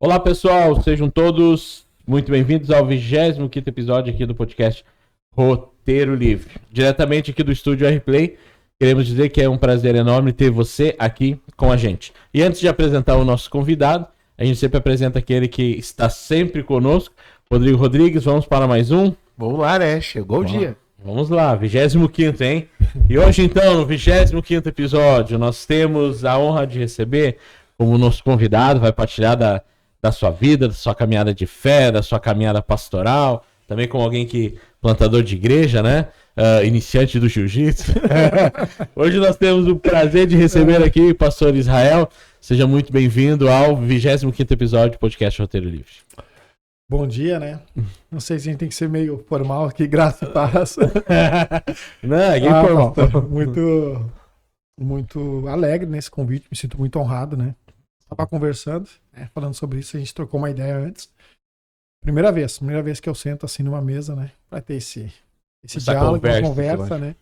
Olá pessoal, sejam todos muito bem-vindos ao 25º episódio aqui do podcast Roteiro Livre. Diretamente aqui do estúdio R-Play, queremos dizer que é um prazer enorme ter você aqui com a gente. E antes de apresentar o nosso convidado, a gente sempre apresenta aquele que está sempre conosco, Rodrigo Rodrigues. Vamos para mais um? Vamos lá, né? Chegou o dia. Vamos lá, 25º, hein? E hoje então, no 25º episódio, nós temos a honra de receber como nosso convidado, vai partilhar da sua vida, da sua caminhada de fé, da sua caminhada pastoral, também como alguém que, plantador de igreja, né? Iniciante do jiu-jitsu. Hoje nós temos o prazer de receber aqui o pastor Israel. Seja muito bem-vindo ao 25º episódio do podcast Roteiro Livre. Bom dia, né? Não sei se a gente tem que ser meio formal aqui, graça e paz. Não, é formal. Muito alegre nesse convite, me sinto muito honrado, né? Estava conversando, né? Falando sobre isso, a gente trocou uma ideia antes. Primeira vez que eu sento assim numa mesa, né? Pra ter esse diálogo, conversa, né?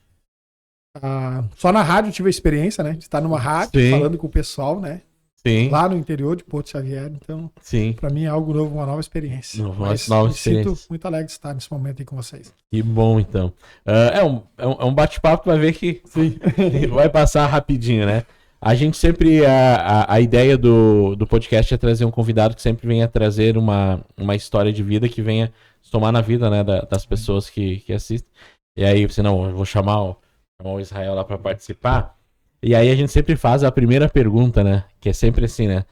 Só na rádio eu tive a experiência, né? De estar numa rádio, sim, falando com o pessoal, né? Sim. Lá no interior de Porto Xavier, então, sim, pra mim é algo novo, uma nova experiência. Nova experiência. Sinto muito alegre de estar nesse momento aí com vocês. Que bom, então. É um bate-papo, vai ver que sim, vai passar rapidinho, né? A gente sempre, a ideia do podcast é trazer um convidado que sempre venha trazer uma história de vida que venha somar na vida, né, das pessoas que assistem. E aí, senão, eu vou chamar o Israel lá para participar. E aí a gente sempre faz a primeira pergunta, né? Que é sempre assim, né?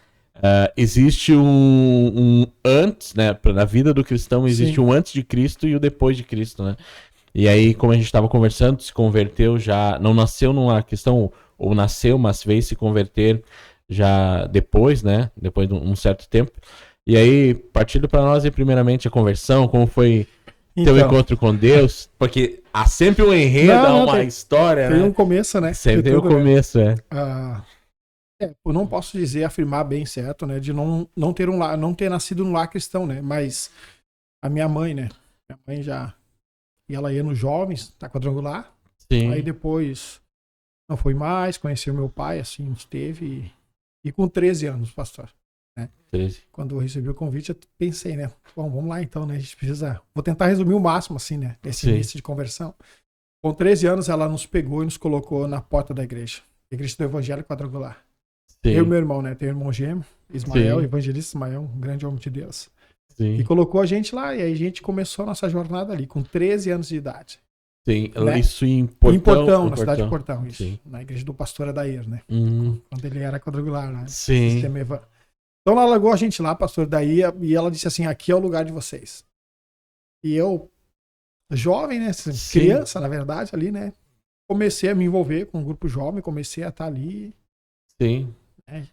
Existe um antes, né? Na vida do cristão existe, sim, um antes de Cristo e o depois de Cristo, né? E aí, como a gente estava conversando, se converteu já, não nasceu numa questão, ou nasceu, mas veio se converter já depois, né? Depois de um certo tempo. E aí, partindo para nós, primeiramente, a conversão, como foi teu encontro com Deus, porque há sempre um enredo, uma história, tem, né? Tem um começo, né? Sempre tem um começo, né? Eu não posso dizer, afirmar bem certo, né? De não ter nascido num lar cristão, né? Mas a minha mãe, né? Minha mãe já... E ela ia nos jovens, tá quadrangular. Sim. Aí depois não foi mais, conheceu meu pai, assim, esteve. E com 13 anos, pastor. Né? 13. Quando eu recebi o convite, eu pensei, né? Bom, vamos lá então, né? A gente precisa... Vou tentar resumir o máximo, assim, né? Esse início de conversão. Com 13 anos, ela nos pegou e nos colocou na porta da igreja. Igreja do Evangelho Quadrangular. Sim. Eu e meu irmão, né? Tenho um irmão gêmeo, Ismael, sim, evangelista Ismael, um grande homem de Deus. Sim. E colocou a gente lá, e aí a gente começou a nossa jornada ali, com 13 anos de idade. Sim, né? Isso em Portão. Na cidade de Portão, isso. Sim. Na igreja do pastor Adair, né? Quando ele era quadrangular, né? Sim. Então ela largou a gente lá, pastor Adair, e ela disse assim, aqui é o lugar de vocês. E eu, jovem, né? Sim. Criança, na verdade, ali, né? Comecei a me envolver com um grupo jovem, comecei a estar ali. Sim. Né?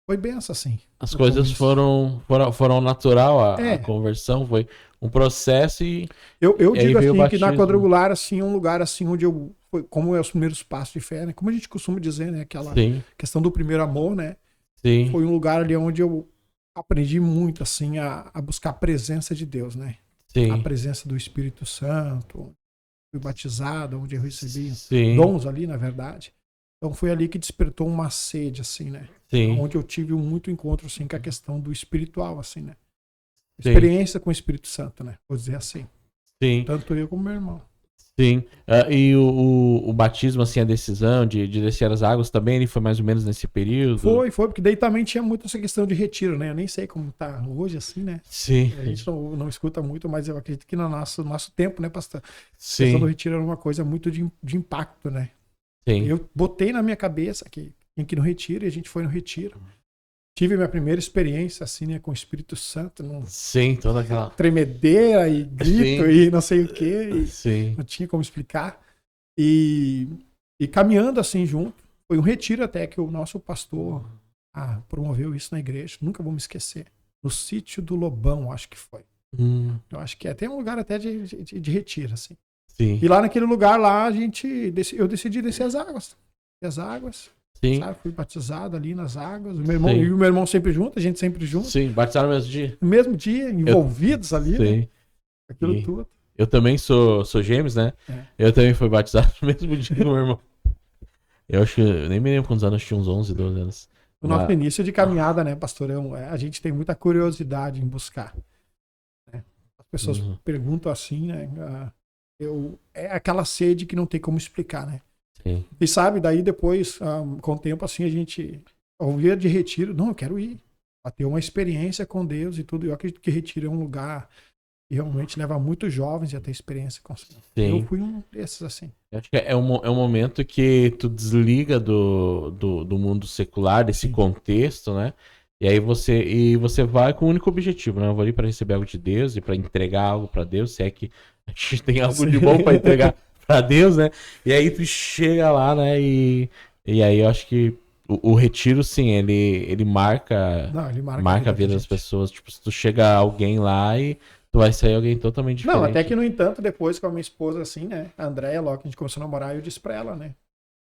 Foi benção, assim. As coisas foram natural, a conversão foi um processo e... Eu digo assim, que na quadrangular, assim, é um lugar assim onde como é os primeiros passos de fé, né? Como a gente costuma dizer, né? Aquela questão do primeiro amor, né? Sim. Foi um lugar ali onde eu aprendi muito, assim, a buscar a presença de Deus, né? Sim. A presença do Espírito Santo. Fui batizado, onde eu recebi dons ali, na verdade. Então foi ali que despertou uma sede, assim, né? Sim. Onde eu tive muito encontro, assim, com a questão do espiritual, assim, né? Experiência com o Espírito Santo, né? Vou dizer assim. Sim. Tanto eu como meu irmão. Sim. E o batismo, assim, a decisão de descer as águas também, ele foi mais ou menos nesse período? Foi, porque daí também tinha muito essa questão de retiro, né? Eu nem sei como tá hoje, assim, né? Sim. A gente não escuta muito, mas eu acredito que no nosso tempo, né, pastor? Sim. A questão do retiro era uma coisa muito de impacto, né? Sim. Eu botei na minha cabeça que tinha que ir no retiro, e a gente foi no retiro. Tive minha primeira experiência, assim, né, com o Espírito Santo. Sim, toda aquela... Tremedeira e grito, sim, e não sei o quê. Sim. Não tinha como explicar. E caminhando, assim, junto. Foi um retiro até que o nosso pastor promoveu isso na igreja. Nunca vou me esquecer. No sítio do Lobão, acho que foi. Eu acho que tem um lugar até de retiro, assim. Sim. E lá naquele lugar, lá, eu decidi descer as águas. As águas. Sim. Sabe? Fui batizado ali nas águas. O meu irmão, e o meu irmão sempre junto, a gente sempre junto. Sim, batizaram no mesmo dia? No mesmo dia, envolvidos ali, sim, né? Aquilo tudo. Eu também sou gêmeos, né? Eu também fui batizado no mesmo dia que o meu irmão. Eu acho que, nem me lembro quantos anos, tinha uns 11, 12 anos. O nosso início de caminhada, né, pastorão? A gente tem muita curiosidade em buscar. Né? As pessoas perguntam assim, né? É aquela sede que não tem como explicar, né? Sim. E sabe, daí depois, com o tempo, assim, a gente ouvia de retiro. Não, eu quero ir. Pra ter uma experiência com Deus e tudo. Eu acredito que retiro é um lugar que realmente leva muitos jovens a ter experiência com Deus. Sim. Eu fui um desses, assim. Eu acho que é um momento que tu desliga do mundo secular, desse contexto, né? E aí você vai com o único objetivo, né? Eu vou ali para receber algo de Deus e para entregar algo para Deus, se é que a gente tem algo de bom para entregar para Deus, né? E aí tu chega lá, né? E aí eu acho que o retiro, sim, ele marca, Ele marca a vida das pessoas. Tipo, se tu chega alguém lá e tu vai sair alguém totalmente diferente. Não, até que, no entanto, depois com a minha esposa, assim, né? A Andréia, logo que a gente começou a namorar, eu disse pra ela, né?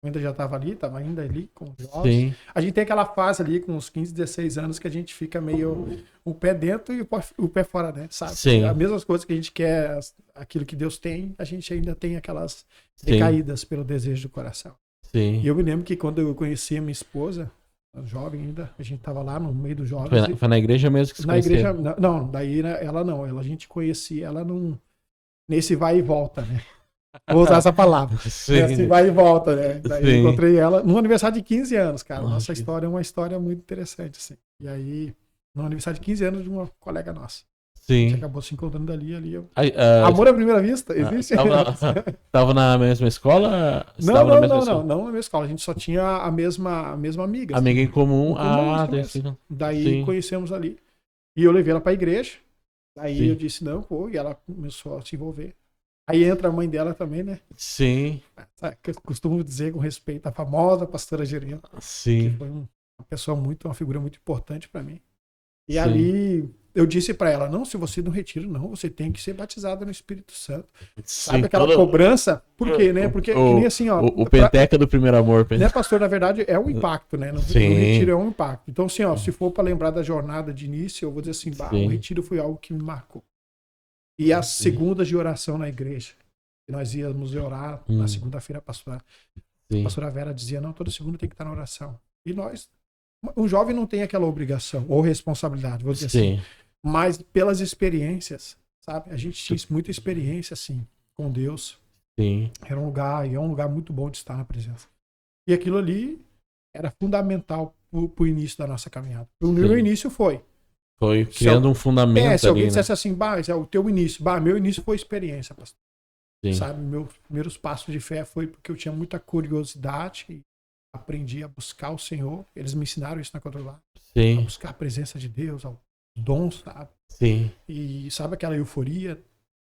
Eu ainda já tava ainda ali com os jovens. Sim. A gente tem aquela fase ali com uns 15, 16 anos que a gente fica meio o pé dentro e o pé fora, né? Sabe? Sim. As mesmas coisas que a gente quer, aquilo que Deus tem, a gente ainda tem aquelas decaídas pelo desejo do coração. Sim. E eu me lembro que quando eu conheci a minha esposa, jovem ainda, a gente tava lá no meio dos jovens. Foi na igreja mesmo que se conheceram? Na igreja, não, daí ela não, a gente conhecia ela nesse vai e volta, né? Vou usar essa palavra. Esse vai e volta, né? Daí eu encontrei ela no aniversário de 15 anos, cara. Nossa história é uma história muito interessante, assim. E aí, no aniversário de 15 anos de uma colega nossa. Sim. A gente acabou se encontrando ali. Amor à primeira vista? Existe? Tava na mesma escola? Não, não na mesma escola. A gente só tinha a mesma amiga. Amiga assim. em comum. Daí conhecemos ali. E eu levei ela pra igreja. Aí eu disse, não, pô, e ela começou a se envolver. Aí entra a mãe dela também, né? Sim. Eu costumo dizer com respeito a famosa pastora Gerina. Sim. Que foi uma figura muito importante pra mim. E ali eu disse pra ela, não, se você não retira, não, você tem que ser batizada no Espírito Santo. Sabe aquela cobrança? Por quê, né? Porque que nem assim, ó. O penteca do primeiro amor. Né, pastor? Na verdade, é o impacto, né? No retiro é um impacto. Então, assim, ó, se for pra lembrar da jornada de início, eu vou dizer assim, o retiro foi algo que me marcou. E as segundas de oração na igreja. Nós íamos orar na segunda-feira, a pastora Vera dizia, não, toda segunda tem que estar na oração. E nós, um jovem não tem aquela obrigação ou responsabilidade, vou dizer assim. Mas pelas experiências, sabe? A gente tinha muita experiência, assim, com Deus. Sim. Era um lugar muito bom de estar na presença. E aquilo ali era fundamental pro início da nossa caminhada. O meu início foi criando um fundamento. Se alguém dissesse assim, é o teu início. Meu início foi experiência, pastor. Sim. Sabe, meus primeiros passos de fé foi porque eu tinha muita curiosidade e aprendi a buscar o Senhor. Eles me ensinaram isso na Codolá. A buscar a presença de Deus, os dons, sabe? Sim. E sabe aquela euforia?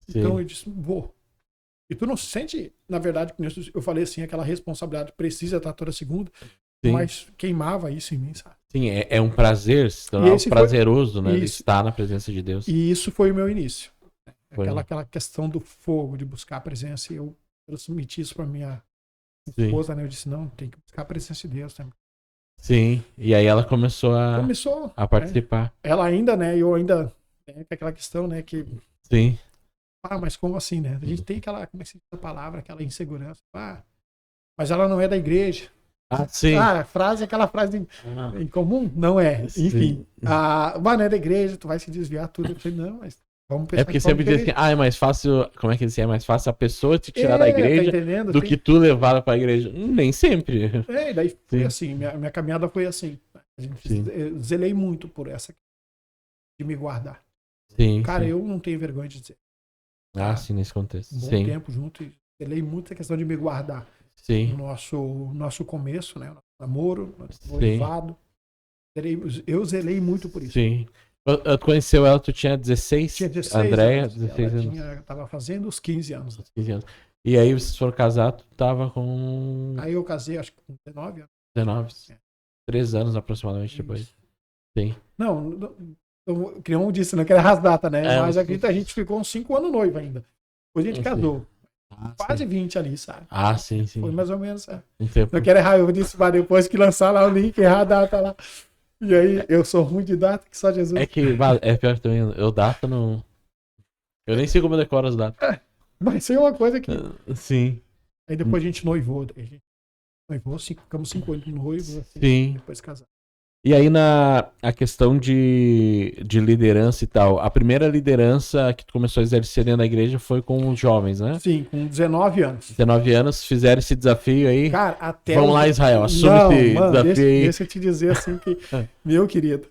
Então eu disse, vou. E tu não sente, na verdade, que eu falei assim, aquela responsabilidade precisa estar toda segunda, mas queimava isso em mim, sabe? Sim, é um prazer, prazeroso, né? Estar na presença de Deus. E isso foi o meu início. Aquela questão do fogo, de buscar a presença. E eu transmiti isso para minha esposa, né? Eu disse, não, tem que buscar a presença de Deus. Né? Sim, e aí ela começou a participar. Ela ainda, né? Eu ainda... aquela questão, né? Que... Sim. Mas como assim, né? A gente tem aquela, como é que se diz a palavra, aquela insegurança. Mas ela não é da igreja. Sim. Aquela frase em comum? Não é. Enfim. Não é da igreja, tu vai se desviar tudo. Eu falei, não, mas vamos pensar. É porque sempre diz assim, é mais fácil, como é que é mais fácil a pessoa te tirar da igreja do que tu levar ela pra igreja. Nem sempre. E daí foi assim, minha caminhada foi assim. Eu zelei muito por essa de me guardar. Sim. Cara, eu não tenho vergonha de dizer. Sim, nesse contexto. Um bom tempo junto e zelei muito a questão de me guardar. Sim. No nosso começo, né? Nosso namoro, nosso noivado. Eu zelei muito por isso. Sim. Tu conheceu ela, tu tinha 16? Tinha 16 Andréia, anos. 16 anos. Tava fazendo os 15 anos. 15 anos. E aí, vocês foram casar, tu tava com... Aí eu casei, acho que com 19 anos. 19. 3 anos aproximadamente depois. Sim. Não, que não disse, não quero errar as datas, né? Mas a gente ficou uns 5 anos noivo ainda. Depois a gente casou. Quase 20 ali, sabe? Sim. Foi mais ou menos. Não quero errar, eu disse, mas depois que lançar lá o link, errar a data lá. E aí, eu sou ruim de data, que só Jesus. É pior que também, eu data não... Eu nem sei como eu decoro as datas. Mas isso é uma coisa que... Sim. Aí depois a gente noivou. Ficamos 5 anos noivo, assim, sim. depois casamos. E aí a questão de liderança e tal, a primeira liderança que tu começou a exercer dentro da igreja foi com os jovens, né? Sim, com 19 anos. 19 anos, fizeram esse desafio aí. Cara, até Vamos lá, Israel, assume esse desafio aí. Deixa eu te dizer assim que, meu querido,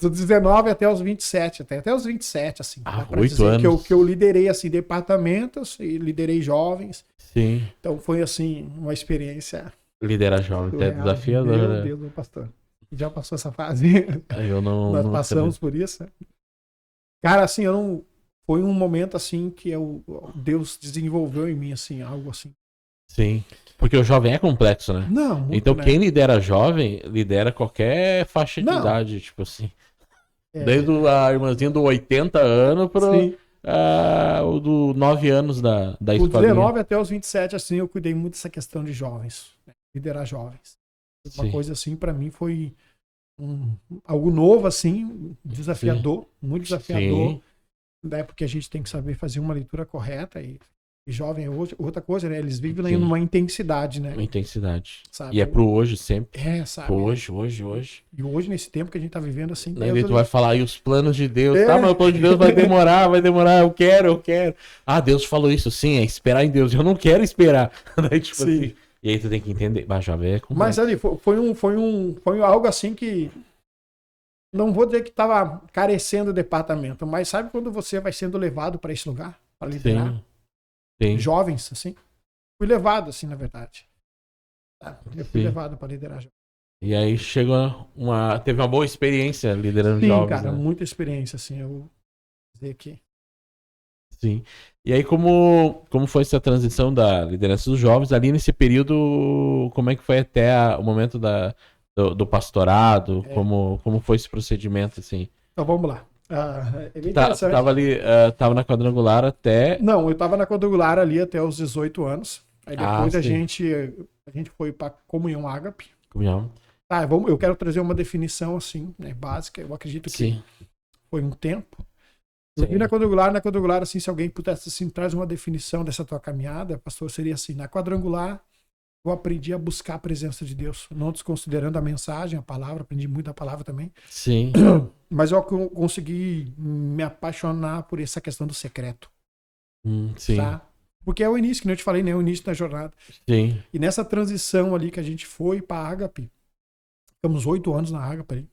dos 19 até os 27, até os 27, assim. Ah, dá pra 8 dizer anos. que eu liderei, assim, departamentos e liderei jovens. Sim, Então foi, assim, uma experiência liderar jovens é surreal. desafiador, Meu né? Deus, meu pastor. Já passou essa fase? Eu não. Nós não passamos acredito. por isso, né? Cara, assim, eu não... Foi um momento, assim, que Deus desenvolveu em mim, assim, algo assim. Sim. Porque o jovem é complexo, né? Não, muito, Então né? quem lidera jovem, lidera qualquer faixa de Não. idade, tipo assim. É, Desde a irmãzinha do 80 anos sim. o do 9 anos da Dos escolinha. 19 até os 27, assim, eu cuidei muito dessa questão de jovens, né? Liderar jovens. Uma Sim. coisa assim, pra mim, foi algo novo, assim, desafiador, muito desafiador, Sim. né? Porque a gente tem que saber fazer uma leitura correta e jovem é outra coisa, né? Eles vivem Sim. numa intensidade, né? Uma intensidade. Sabe? E é pro hoje sempre. Sabe? Pro hoje. E hoje, nesse tempo que a gente tá vivendo, assim, Daí tu vai falar aí os planos de Deus. É. Tá, mas o plano de Deus vai demorar, eu quero. Ah, Deus falou isso, sim, é esperar em Deus. Eu não quero esperar. Daí, tipo Sim. assim. E aí tu tem que entender. Mas jovem é complexo. Mas ali, foi algo assim que não vou dizer que estava carecendo do departamento, mas sabe quando você vai sendo levado para esse lugar, para liderar? Sim. Sim. Jovens, assim. Fui levado, assim, na verdade. Eu fui Sim. levado para liderar jovens. E aí chegou teve uma boa experiência liderando Sim, jovens, cara, né? muita experiência, assim, eu vou dizer que... Sim. E aí como foi essa transição da liderança dos jovens, ali nesse período, como é que foi até o momento do pastorado, como foi esse procedimento, assim? Então, vamos lá. É bem interessante. Tava ali, tava na quadrangular até... Não, eu estava na quadrangular ali até os 18 anos. Aí depois a sim. gente foi para Comunhão Ágape. Comunhão. Tá, eu quero trazer uma definição, assim, né, básica. Eu acredito que Sim. foi um tempo. Eu vi na quadrangular, assim, se alguém pudesse, assim, traz uma definição dessa tua caminhada, pastor, seria assim, na quadrangular eu aprendi a buscar a presença de Deus, não desconsiderando a mensagem, a palavra, aprendi muito a palavra também, Sim. mas eu consegui me apaixonar por essa questão do secreto, Sim. tá? Porque é o início, que nem eu te falei, né, o início da jornada. Sim. E nessa transição ali que a gente foi para Ágape, ficamos 8 anos na Ágape ali,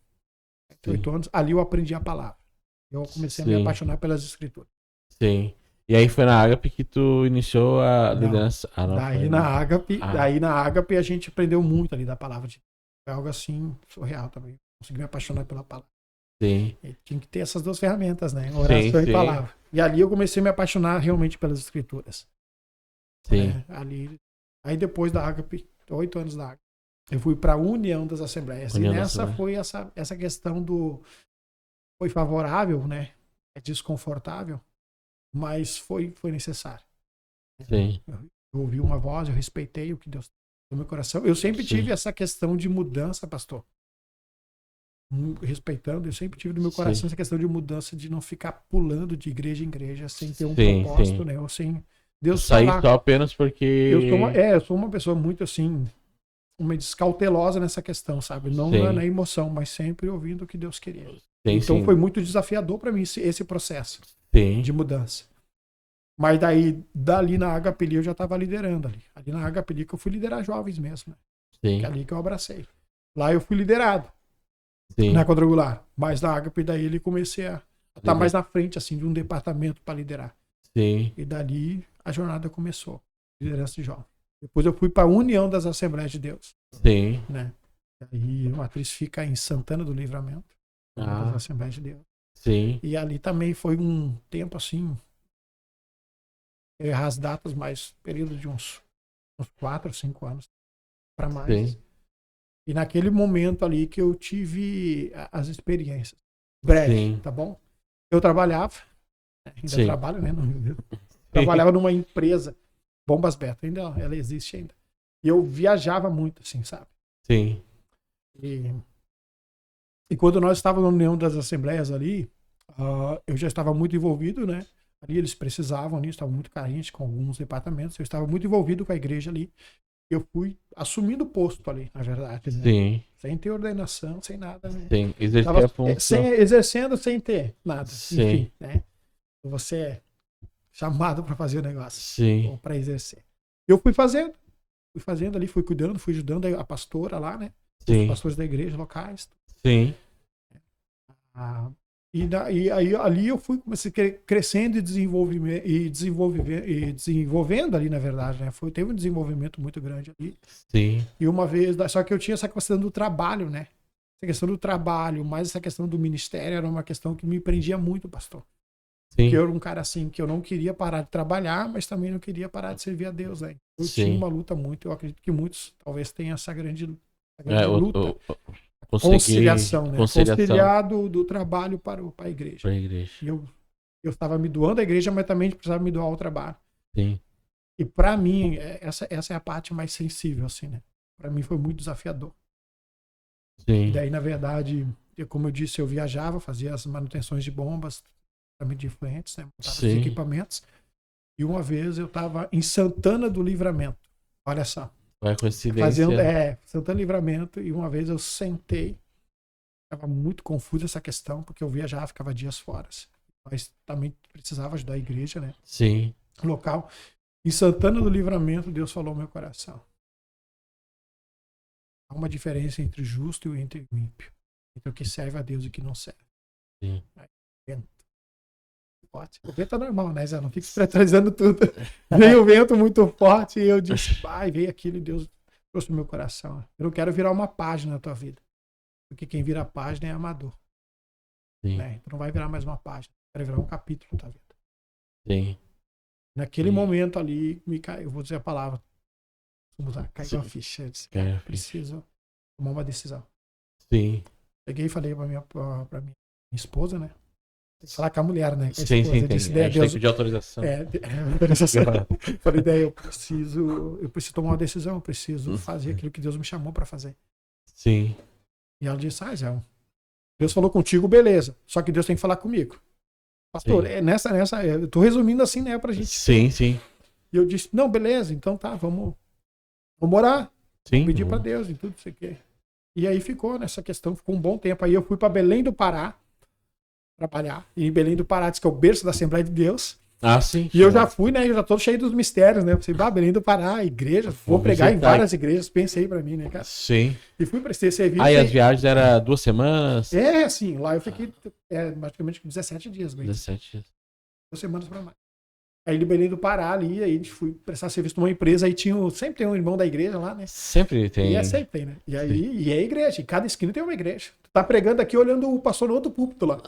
8 anos, ali eu aprendi a palavra. Eu comecei a me apaixonar pelas escrituras. Sim. E aí foi na Ágape que tu iniciou a liderança. Daí na Ágape a gente aprendeu muito ali da palavra de Deus. Foi algo assim surreal também. Consegui me apaixonar pela palavra. Sim. E tinha que ter essas duas ferramentas, né? Oração e palavra. E ali eu comecei a me apaixonar realmente pelas escrituras. Sim. Aí depois da Ágape, 8 anos da Ágape, eu fui para a União das Assembleias. União e da nessa Assembleia. foi essa questão do... Foi favorável, né? É desconfortável, mas foi necessário. Sim. Eu ouvi uma voz, eu respeitei o que Deus no meu coração. Eu sempre tive essa questão de mudança, pastor. Respeitando, eu sempre tive no meu coração essa questão de mudança, de não ficar pulando de igreja em igreja sem ter um propósito, né? Ou sem Deus sair falar. só apenas porque... Eu sou uma pessoa muito assim, cautelosa nessa questão, sabe? Não na emoção, mas sempre ouvindo o que Deus queria. Então foi muito desafiador para mim esse processo de mudança. Mas dali na Ágape eu já estava liderando ali. Ali na Ágape que eu fui liderar jovens mesmo, né? Sim. Que é ali que eu abracei. Lá eu fui liderado. Sim. Na quadrangular. Mas na Ágape ele comecei a estar mais na frente assim de um departamento para liderar. Sim. E dali a jornada começou. Liderança de jovem. Depois eu fui para a União das Assembleias de Deus. Sim. Né? E a matriz fica em Santana do Livramento. Das Assembleias de Deus. Sim. E ali também foi um tempo assim, eu errar as datas, mas período de uns 4 ou 5 anos para mais. Sim. E naquele momento ali que eu tive as experiências. Breve, tá bom? Eu trabalhava, ainda trabalho, né? Trabalhava numa empresa, Bombas Beta, ainda ela existe ainda. E eu viajava muito, assim, sabe? Sim. E quando nós estávamos na União das Assembleias ali, eu já estava muito envolvido, né? Ali eles precisavam, estavam muito carentes com alguns departamentos. Eu estava muito envolvido com a igreja ali. eu fui assumindo o posto ali, na verdade. Né? Sim. Sem ter ordenação, sem nada. Né? Sim. Exercer a função. Exercendo sem ter nada. Sim. Enfim, né? Você é chamado para fazer o negócio. Sim. Ou para exercer. Eu fui fazendo ali, fui cuidando, fui ajudando a pastora lá, né? Sim. Os pastores da igreja locais. Sim. E aí ali eu fui comecei crescendo e desenvolvendo ali, na verdade, né? Teve um desenvolvimento muito grande ali. Sim. E uma vez, só que eu tinha essa questão do trabalho, né? Essa questão do trabalho, mais essa questão do ministério era uma questão que me prendia muito, pastor. Sim. Porque eu era um cara assim que eu não queria parar de trabalhar, mas também não queria parar de servir a Deus, né? Eu Sim. tinha uma luta muito, eu acredito que muitos talvez tenham essa grande luta. Conciliação, né? Conciliar do trabalho para a igreja. Para a igreja. E eu estava me doando à igreja, mas também precisava me doar ao trabalho. Sim. E para mim, essa é a parte mais sensível, assim, né? Para mim foi muito desafiador. Sim. E daí, na verdade, como eu disse, eu viajava, fazia as manutenções de bombas, também de influentes, né? Montava os equipamentos. E uma vez eu estava em Santana do Livramento. Olha só. Vai coincidência. Santana do Livramento. E uma vez eu sentei. Estava muito confusa essa questão, porque eu viajava, ficava dias fora. Mas também precisava ajudar a igreja, né? Sim. Local. Em Santana do Livramento, Deus falou ao meu coração. Há uma diferença entre o justo e entre o ímpio. Entre o que serve a Deus e o que não serve. Sim. O vento é normal, né, Zé? Não fica espiritualizando tudo. Veio o vento muito forte e eu disse, veio aquilo e Deus trouxe no meu coração. Eu não quero virar uma página na tua vida. Porque quem vira página é amador. Né? Tu não vai virar mais uma página. Eu quero virar um capítulo na tua vida. Sim. Naquele momento ali, eu vou dizer a palavra. Vamos usar, caiu a ficha. Eu disse, preciso tomar uma decisão. Sim. Peguei e falei pra minha esposa, né? Tem que falar com a mulher, né? Com a sim, esposa. sim. Disse, a gente tem que pedir autorização. Autorização. Falei, eu preciso tomar uma decisão, eu preciso fazer aquilo que Deus me chamou pra fazer. Sim. E ela disse, Zé, Deus falou contigo, beleza. Só que Deus tem que falar comigo. Pastor, eu tô resumindo assim, né, pra gente. Sim, sim. E eu disse, não, beleza, então tá, vamos orar. Sim. Vamos pedir pra Deus e tudo isso aqui. E aí ficou nessa questão, ficou um bom tempo. Aí eu fui pra Belém do Pará trabalhar. E em Belém do Pará, diz que é o berço da Assembleia de Deus. Ah, sim. E eu já fui, né? Eu já tô cheio dos mistérios, né? Eu pensei, Belém do Pará, igreja, vou pregar em várias igrejas. Pensei pra mim, né, cara? Sim. E fui prestar serviço. Aí as viagens eram 2 semanas? Sim. Lá eu fiquei praticamente 17 dias. 17 dias. 2 semanas pra mais. Aí de Belém do Pará ali, aí a gente foi prestar serviço numa empresa, aí sempre tem um irmão da igreja lá, né? Sempre tem. Sempre tem, né? E aí, é igreja, em cada esquina tem uma igreja. Tu tá pregando aqui olhando o pastor no outro púlpito lá.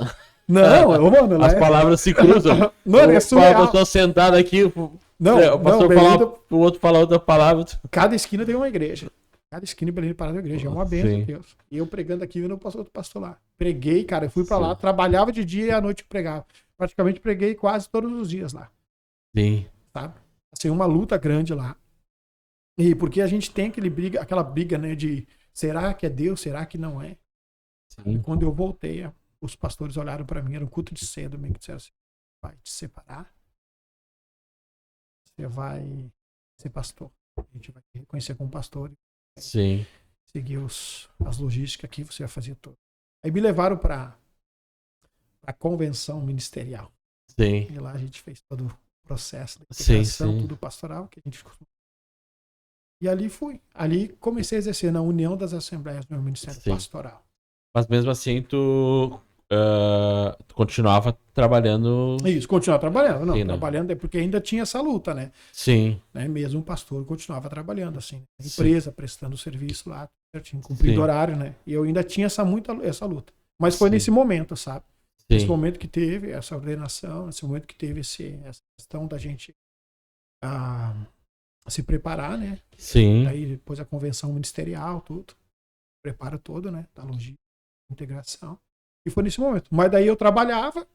Não, mano. As palavras se cruzam. Mano, é surreal. Eu tô sentado aqui, o pastor o outro fala outra palavra. Cada esquina tem uma igreja. Cada esquina em Belém do Pará tem uma igreja. É uma bênção de Deus. E eu pregando aqui, vendo o outro pastor lá. Preguei, cara, eu fui pra lá, trabalhava de dia e à noite pregava. Praticamente preguei quase todos os dias lá. Sim. Sabe? Assim, uma luta grande lá. E porque a gente tem aquela briga, né, de será que é Deus, será que não é? Sim. E quando eu voltei, os pastores olharam para mim, era um culto de cedo, meio que disseram assim, vai te separar, você vai ser pastor. A gente vai te reconhecer como pastor. Sim. Seguir as logísticas aqui, você vai fazer tudo. Aí me levaram para a convenção ministerial. Sim. E lá a gente fez todo o processo de integração, tudo pastoral, que a gente costuma. E ali fui. Ali comecei a exercer na União das Assembleias do meu Ministério Pastoral. Mas mesmo assim, tu continuava trabalhando... Isso, continuava trabalhando. Não, sim, trabalhando é porque ainda tinha essa luta, né? Sim. Né? Mesmo um pastor continuava trabalhando, assim. Na empresa, prestando serviço lá, certinho, cumprindo horário, né? E eu ainda tinha essa luta. Mas foi nesse momento, sabe? Sim. Nesse momento que teve essa ordenação, nesse momento que teve essa questão da gente se preparar, né? Sim. Aí depois a convenção ministerial, tudo. Preparo todo, né? Da logística, integração. E foi nesse momento. Mas daí eu trabalhava,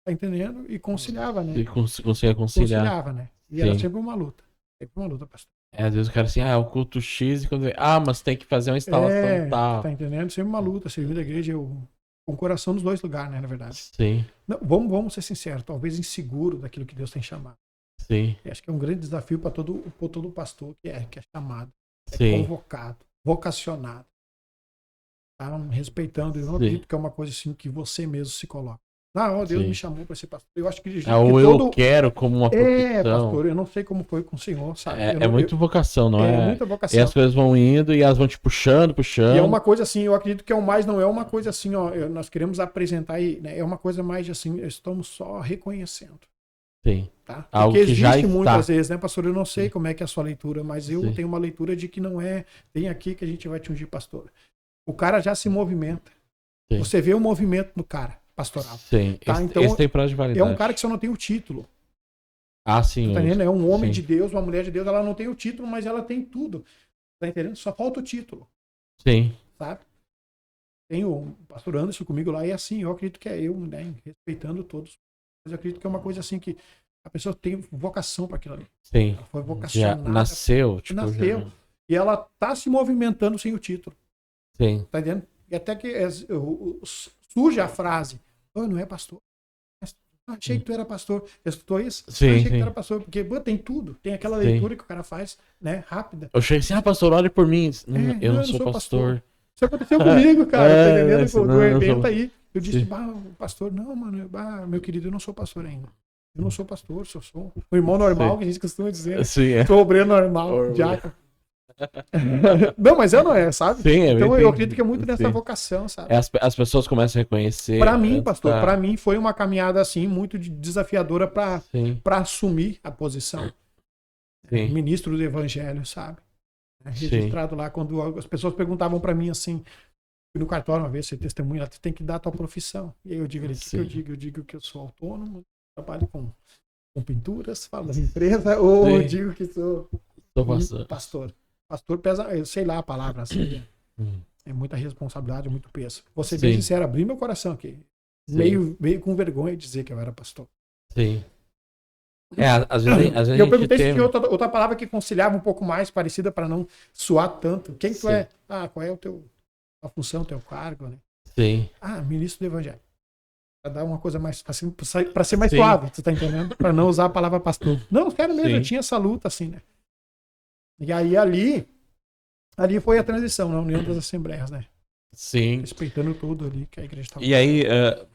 tá entendendo? E conciliava, né? E conseguia conciliar. Conciliava, né? E era sempre uma luta. Sempre uma luta, pastor. Às vezes o cara assim, é o culto X, e quando mas tem que fazer uma instalação tal. Tá entendendo? Sempre uma luta. Servindo a igreja, com o coração nos 2 lugares, né? Na verdade. Sim. Não, vamos ser sinceros, talvez inseguro daquilo que Deus tem chamado. Sim. E acho que é um grande desafio para todo pastor que é chamado. Sim. convocado, vocacionado. Tá? Respeitando. Eu não Sim. acredito que é uma coisa assim que você mesmo se coloca. Deus Sim. me chamou para ser pastor. Eu acho que, Ou eu quero como uma profissão. pastor, eu não sei como foi com o Senhor, sabe? É muito vocação, não é? Muita vocação. E as coisas vão indo e elas vão te puxando. E é uma coisa assim, eu acredito que é o mais, não é uma coisa assim, ó, nós queremos apresentar aí, né? É uma coisa mais assim, estamos só reconhecendo. Sim. Tá? Algo Porque que já existe está. muitas vezes, né, pastor? Eu não sei como é que é a sua leitura, mas eu Sim. tenho uma leitura de que não é, tem aqui que a gente vai te ungir pastor. O cara já se movimenta. Sim. Você vê o movimento do cara pastoral. Sim. Tá? Então, esse tem prazo de validade. é um cara que só não tem o título. Ah, sim. Tá entendendo? É um homem sim. de Deus, uma mulher de Deus, ela não tem o título, mas ela tem tudo. Tá entendendo? Só falta o título. Sim. Sabe? Tem o pastor Anderson comigo lá, e assim, eu acredito que é eu, né, respeitando todos. Mas eu acredito que é uma coisa assim que a pessoa tem vocação para aquilo ali. Sim. Ela foi Já vocacionada. nasceu. Tipo, Nasceu. já... E ela tá se movimentando sem o título. Sim. Tá entendendo? E até que surge a frase: "Oh, não é pastor. Achei que tu era pastor." Já escutou isso? Sim, Achei sim. que tu era pastor. Porque tem tudo. Tem aquela Sim. leitura que o cara faz, né? Rápida. Eu cheguei assim, pastor, ore por mim. Eu não eu sou pastor. Isso aconteceu comigo, cara. Tá entendendo? não, Do não evento sou- aí. Eu disse, Sim. pastor, não, mano, meu querido, eu não sou pastor ainda. Eu não sou pastor, só sou o irmão normal, Sim. que a gente costuma dizer. Né? Sim, é. Sou obreiro normal, diácono. Não, mas não é, sabe? Sim, é Então bem eu acredito que é muito nessa sim. vocação, sabe? As pessoas começam a reconhecer. Pra mim, antes pastor, da- pra mim foi uma caminhada assim muito desafiadora Sim, pra assumir a posição. sim. Ministro do evangelho, sabe? Registrado lá quando as pessoas perguntavam pra mim assim, fui no cartório uma vez, você testemunha, tu tem que dar a tua profissão. E aí eu digo, o que Sim. eu digo? Eu digo que eu sou autônomo, trabalho com pinturas, falo da empresa, ou Sim. eu digo que sou Pastor. pastor. Pastor pesa, eu sei lá a palavra, assim, Hum. é muita responsabilidade, muito peso. Vou ser Sim. bem sincero, abri meu coração aqui. Sim. Meio com vergonha de dizer que eu era pastor. Sim. Às vezes E a eu gente perguntei se tem... tinha outra palavra que conciliava um pouco mais, parecida para não suar tanto. Quem que tu Sim. é? Qual é a função, teu cargo, né? Sim. Ministro do evangelho. Pra dar uma coisa mais, pra ser mais Sim. suave, tu tá entendendo? Pra não usar a palavra pastor. Não, sério mesmo, Sim. eu tinha essa luta assim, né? E aí ali foi a transição na União das Assembleias, né? Sim. Respeitando tudo ali que a igreja estava. E aí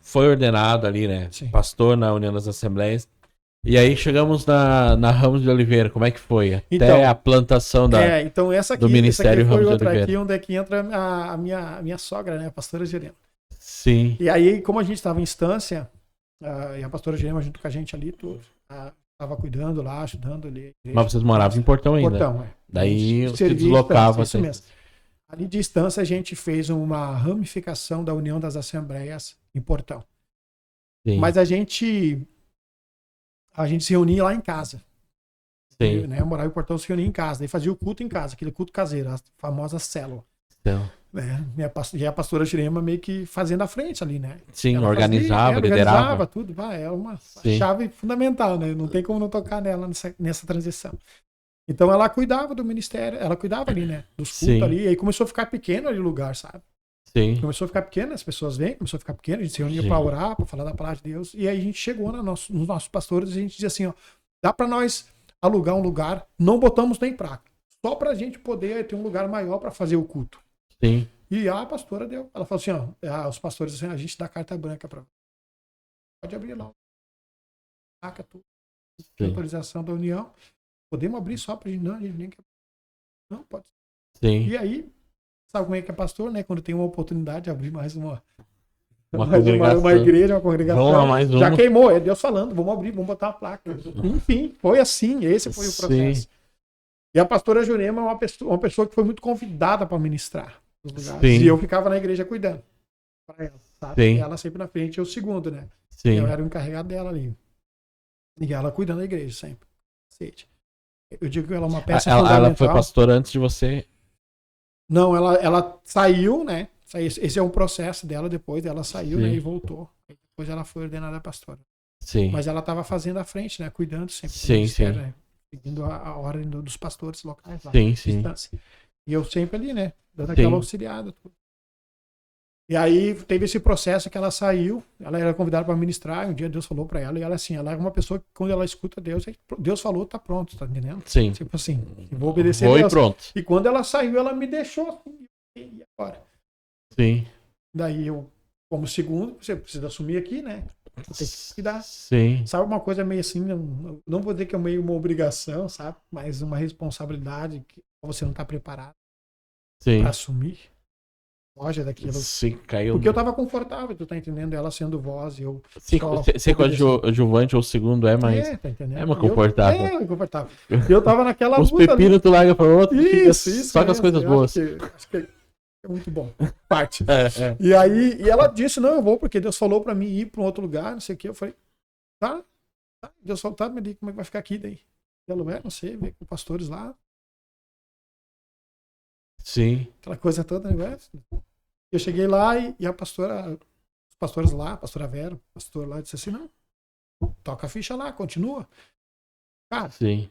foi ordenado ali, né? Sim. Pastor na União das Assembleias. E aí chegamos na Ramos de Oliveira. Como é que foi? Até Então, a plantação então essa aqui, do Ministério essa aqui foi Ramos de outra Oliveira. aqui, onde é que entra a minha sogra, né? A pastora Jerema. Sim. E aí, como a gente estava em instância, e a pastora Jerema junto com a gente ali, estava cuidando lá, ajudando ali. Mas vocês moravam em Portão ainda. Portão, é. Daí A gente você servia deslocava. instância, isso mesmo. Ali de instância a gente fez uma ramificação da União das Assembleias em Portão. Sim. Mas a gente se reunia lá em casa. Sim. Né? Eu morava em Portão, se reunia em casa. Daí fazia o culto em casa, aquele culto caseiro, a famosa célula. Então, Né? E a pastora Jerema meio que fazendo a frente ali, né? sim, Ela organizava, fazia, liderava. organizava tudo. É uma Sim. chave fundamental, né? Não tem como não tocar nela nessa transição. Então ela cuidava do ministério, ela cuidava ali, né? Dos cultos Sim. ali. E aí começou a ficar pequeno ali o lugar, sabe? Sim. Começou a ficar pequeno, as pessoas vêm, começou a ficar pequeno, a gente se reunia Sim. para orar, para falar da palavra de Deus. E aí a gente chegou nos nossos pastores e a gente dizia assim, ó, dá para nós alugar um lugar, não botamos nem praca, só pra gente poder ter um lugar maior para fazer o culto. Sim. E a pastora deu. Ela falou assim, ó, os pastores assim, a gente dá carta branca para pode abrir lá. Placa, tudo. Sim. Autorização da União. Podemos abrir só pra gente, não, a gente nem quer. Não, pode. Sim. E aí, sabe como é que é pastor, né? Quando tem uma oportunidade de abrir mais uma congregação. igreja, uma congregação. Vamos lá, mais uma. Já queimou, é Deus falando, vamos abrir, vamos botar uma placa. Enfim, foi assim, esse foi o processo. Sim. E a pastora Jurema é uma pessoa que foi muito convidada para ministrar nos lugares. Sim. E eu ficava na igreja cuidando para ela, sabe? Sim. E ela sempre na frente, eu segundo, né? Sim. Eu era o encarregado dela ali. E ela cuidando da igreja sempre. Eu digo que ela é uma peça fundamental. Ela foi pastora antes de você? Não, ela saiu, né? Esse é um processo dela, depois ela saiu, Sim. né? E voltou. Depois ela foi ordenada pastora. Sim. Mas ela estava fazendo à frente, né? Cuidando sempre do Sim, ministério, sim. né? Seguindo a ordem dos pastores locais lá. Sim, sim. Distância. E eu sempre ali, né? Dando Sim. aquela auxiliada. Tudo. E aí teve esse processo que ela saiu, ela era convidada para ministrar, um dia Deus falou para ela, e ela assim, ela é uma pessoa que quando ela escuta Deus, Deus falou, tá pronto, tá entendendo? Sim. Tipo assim, eu vou obedecer Vou Deus. e pronto. E quando ela saiu, ela me deixou assim, e agora? Sim. Daí eu, como segundo, você precisa assumir aqui, né? Tem que cuidar. Sim. Sabe uma coisa meio assim, não vou dizer que é meio uma obrigação, sabe? Mas uma responsabilidade que você não tá preparado Sim. para assumir. Loja daquilo. Sim, caiu. Porque eu tava confortável, tu tá entendendo? Ela sendo voz e eu. Sim, ser coadjuvante ou segundo é mais. Tá entendendo? É mais confortável. É confortável. Eu tava naquela Os luta pepinos tu larga pra outro, isso, só com as coisas boas. Acho que é muito bom. Parte. É. E aí, e ela disse: não, eu vou, porque Deus falou pra mim ir pra um outro lugar, não sei o que. Eu falei, tá. Deus falou, tá, me diga como é que vai ficar aqui daí. Ela, não sei, ver com pastores lá. Sim. Aquela coisa toda, né? Eu cheguei lá e a pastora, os pastores lá, a pastora Vera, o pastor lá, disse assim, não, toca a ficha lá, continua. Cara, sim.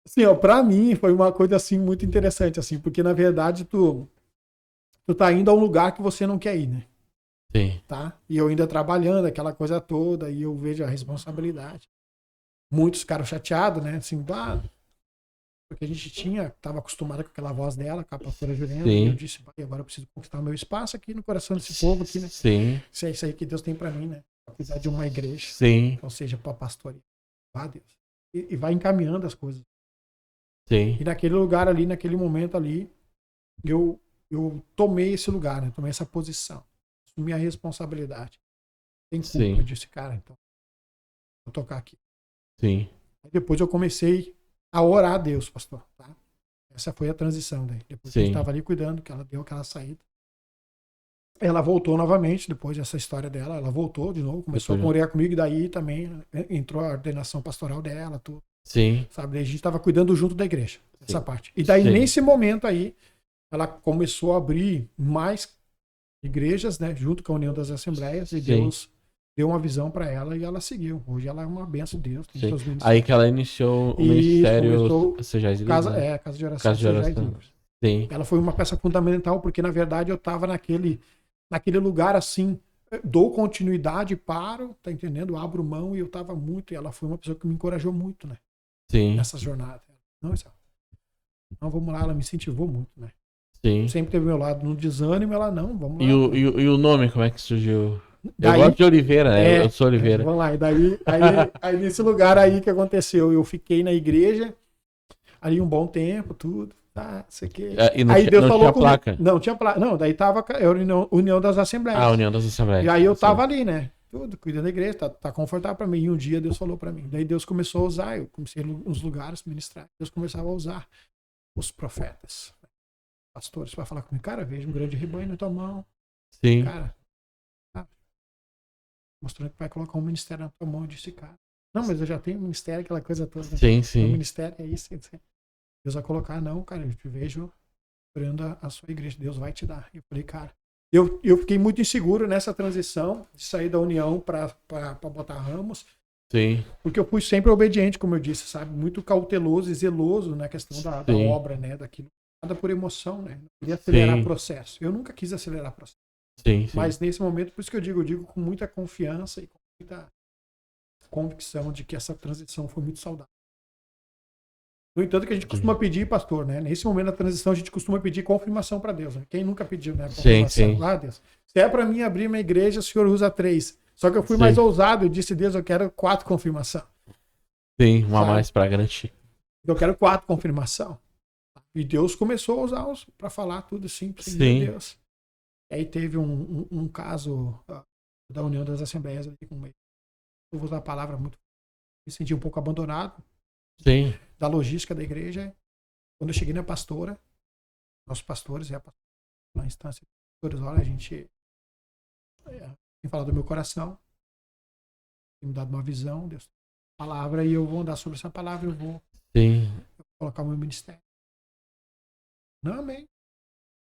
Assim, ó, pra mim foi uma coisa assim muito interessante, assim, porque na verdade tu tá indo a um lugar que você não quer ir, né? Sim. Tá? E eu ainda trabalhando, aquela coisa toda, e eu vejo a responsabilidade. Muitos ficaram chateados, né? Assim, porque a gente tava acostumado com aquela voz dela, com a pastora Juliana, e eu disse, agora eu preciso conquistar o meu espaço aqui no coração desse povo aqui, né? Sim. Isso é isso aí que Deus tem pra mim, né? Pra cuidar de uma igreja. Sim. Ou seja, pra pastorear. Vá, Deus. E vai encaminhando as coisas. Sim. E naquele lugar ali, naquele momento ali, eu tomei esse lugar, né? Tomei essa posição. Assumi a responsabilidade. Tem culpa, Sim. eu disse, cara, então, vou tocar aqui. Sim. Aí depois eu comecei a orar a Deus, pastor. Tá? Essa foi a transição daí. Depois que a gente estava ali cuidando, que ela deu aquela saída. Ela voltou novamente, depois dessa história dela, ela voltou de novo, começou a orar comigo, e daí também entrou a ordenação pastoral dela, tudo. Sim. Sabe? Daí a gente estava cuidando junto da igreja, essa parte. E daí, nesse momento aí, ela começou a abrir mais igrejas, né, junto com a União das Assembleias, e Deus deu uma visão para ela e ela seguiu. Hoje ela é uma benção de Deus. Tem seus aí que ela iniciou o ministério Sejais Livres. Casa de Oração. Casa de Oração. Sim. Ela foi uma peça fundamental, porque na verdade eu estava naquele lugar assim, dou continuidade, paro, tá entendendo? Abro mão e eu estava muito, e ela foi uma pessoa que me encorajou muito, né? Sim. Nessa jornada. Não, vamos lá, ela me incentivou muito, né? Sim. Sempre teve ao meu lado no desânimo, ela não, vamos lá. E o nome, como é que surgiu? Daí, eu gosto de Oliveira, né? Eu sou Oliveira. Vamos lá, e daí, aí nesse lugar aí que aconteceu, eu fiquei na igreja, ali um bom tempo, tudo, tá, isso aqui. Aí Deus falou tinha placa? Não, tinha placa. Não, daí tava a União das Assembleias. A União das Assembleias. E aí eu tava ali, né? Tudo, cuidando da igreja, tá confortável pra mim. E um dia Deus falou pra mim. Daí Deus começou a usar, eu comecei nos lugares ministrar. Deus começava a usar os profetas, pastores, pra falar comigo, cara, vejo um grande rebanho na tua mão. Sim. Cara, mostrando que vai colocar um ministério na tua mão. Eu disse, cara, não, mas eu já tenho um ministério, aquela coisa toda. Sim, sim. O ministério é isso. Deus vai colocar, não, cara, eu te vejo orando a sua igreja, Deus vai te dar. Eu falei, cara, eu fiquei muito inseguro nessa transição de sair da União para botar Ramos. Sim. Porque eu fui sempre obediente, como eu disse, sabe? Muito cauteloso e zeloso na questão da obra, né? Daquilo. Nada por emoção, né? Não queria acelerar o processo. Eu nunca quis acelerar o processo. Sim. Mas nesse momento, por isso que eu digo com muita confiança e com muita convicção de que essa transição foi muito saudável. No entanto, que a gente costuma pedir, pastor, né? Nesse momento da transição, a gente costuma pedir confirmação para Deus. Né? Quem nunca pediu, né? Confirmação. Sim. Ah, Deus. Se é para mim abrir uma igreja, o senhor usa 3. Só que eu fui mais ousado. Eu disse, Deus, eu quero 4 confirmação. Sim, uma mais para garantir. Eu quero 4 confirmação. E Deus começou a usá-los para falar tudo simples. Sim. Deus. E aí teve um caso da União das Assembleias. Eu vou usar a palavra muito. Me senti um pouco abandonado. Sim. Da logística da igreja. Quando eu cheguei na pastora, nossos pastores, na instância, pastores, olha, a gente tem falado do meu coração, tem me dado uma visão, Deus, palavra, e eu vou andar sobre essa palavra, eu vou colocar o meu ministério. Não, amém.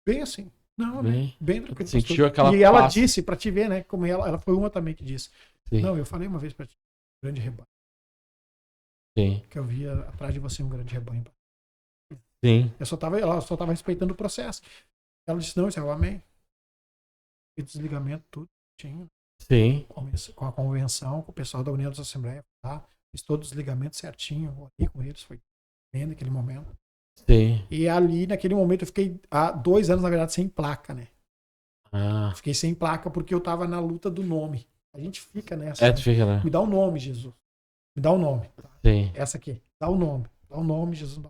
Bem assim. Não, amém. Bem tranquilo. Sentiu aquela e ela disse, pra te ver, né, como ela foi uma também que disse. Sim. Não, eu falei uma vez pra ti, grande rebanho. Sim. Que eu via atrás de você um grande rebanho. Sim. Ela só estava respeitando o processo. Ela disse, não, isso é o amém. e desligamento, tudo tinha. Sim. Com a convenção, com o pessoal da União das Assembleias, tá? Fiz todo o desligamento certinho, orei com eles, foi bem naquele momento. Sim. E ali, naquele momento, eu fiquei há 2 anos, na verdade, sem placa, né? Fiquei sem placa porque eu tava na luta do nome. A gente fica nessa. Tu fica, né? Me dá o nome, Jesus. Me dá o nome. Tá? Sim. Essa aqui. Dá o nome. Dá o nome, Jesus.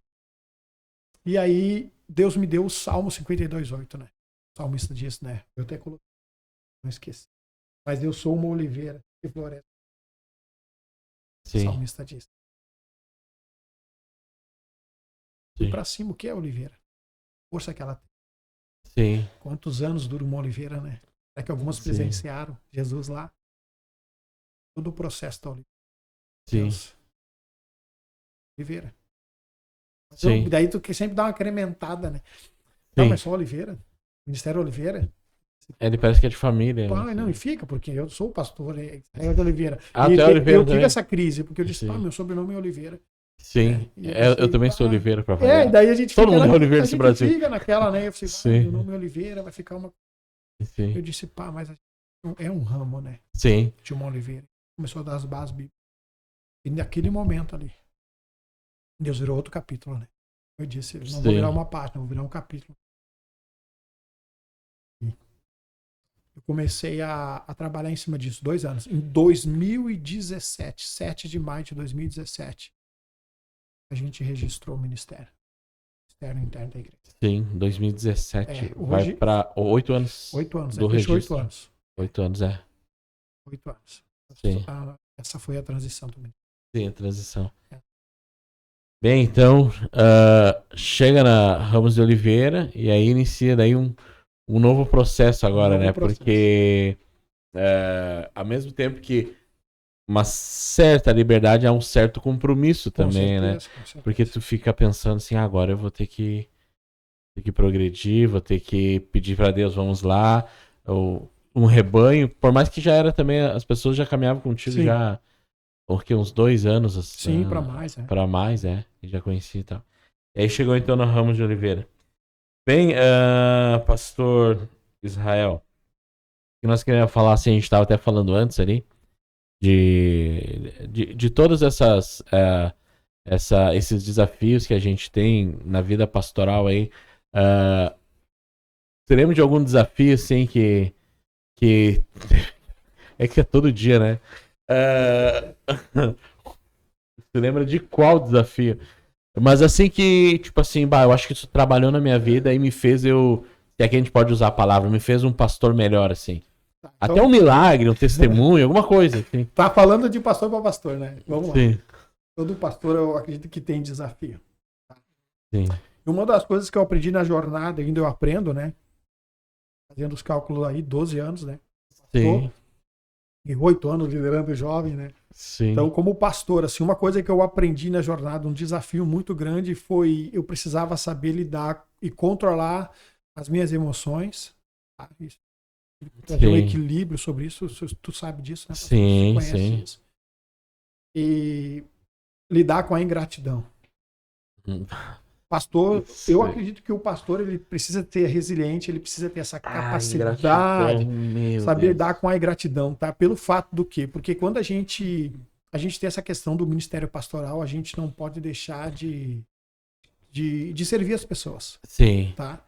E aí, Deus me deu o Salmo 52:8, né? O salmista disse, né? Eu até coloquei. Não esqueci. Mas eu sou uma oliveira que floresce. O salmista disse. E pra cima, o que é oliveira? Força que ela tem. Sim. Quantos anos dura uma oliveira, né? É que algumas presenciaram Jesus lá. Todo o processo da oliveira. Sim. Deus. Oliveira. Sim. Então, daí tu sempre dá uma incrementada, né? Sim. Não, mas só Oliveira? Ministério Oliveira? Ele parece que é de família. Pá, não, e fica, porque eu sou o pastor, é de Oliveira. Tu é Oliveira eu tive também? essa crise, porque eu disse, meu sobrenome é Oliveira. Sim. Eu também sou Oliveira pra falar. E daí a gente Todo mundo é Oliveira nesse Brasil. fica naquela, né? Eu falei, meu nome é Oliveira, vai ficar uma... Sim. Eu disse, mas é um ramo, né? Sim. De uma Oliveira. Começou a dar as bases bíblicas. E naquele momento ali, Deus virou outro capítulo, né? Eu disse, não vou virar uma página, vou virar um capítulo. Eu comecei a trabalhar em cima disso 2 anos. Em 2017, 7 de maio de 2017, a gente registrou o Ministério Interno da Igreja. Sim, 2017. Vai para 8 anos. 8 anos, do registro. 8 anos. 8 anos, 8 anos. Sim. Essa foi a transição do Ministério. Sim, a transição. Bem, então, chega na Ramos de Oliveira e aí inicia daí um novo processo agora, né? Porque ao mesmo tempo que uma certa liberdade, há um certo compromisso também, né? Porque tu fica pensando assim, agora eu vou ter que progredir, vou ter que pedir para Deus, vamos lá, ou um rebanho, por mais que já era também, as pessoas já caminhavam contigo já, porque uns 2 anos. Sim, para mais, né? Para mais, já conheci e tal. E aí chegou então no Ramos de Oliveira. Bem, pastor Israel, o que nós queríamos falar, assim, a gente estava até falando antes ali, de todas esses desafios que a gente tem na vida pastoral aí. Você lembra de algum desafio, assim, que é que é todo dia, né? Você lembra de qual desafio? Mas assim que, tipo assim, eu acho que isso trabalhou na minha vida e me fez se aqui a gente pode usar a palavra, me fez um pastor melhor, assim. Então, até um milagre, um testemunho, alguma coisa, assim. Tá falando de pastor para pastor, né? Vamos lá. Sim. Todo pastor, eu acredito que tem desafio. Tá? Sim. E uma das coisas que eu aprendi na jornada, ainda eu aprendo, né? Fazendo os cálculos aí, 12 anos, né? Sim. E 8 anos liderando jovem, né? Sim. Então, como pastor, assim, uma coisa que eu aprendi na jornada, um desafio muito grande foi eu precisava saber lidar e controlar as minhas emoções. Tá? Trazer um equilíbrio sobre isso, tu sabe disso, né? Sim, você conhece isso. E lidar com a ingratidão. Pastor, eu acredito que o pastor ele precisa ter resiliente, ele precisa ter essa capacidade, saber lidar com a ingratidão, tá? Pelo fato do quê? Porque quando a gente tem essa questão do ministério pastoral, a gente não pode deixar de servir as pessoas. Sim. Tá?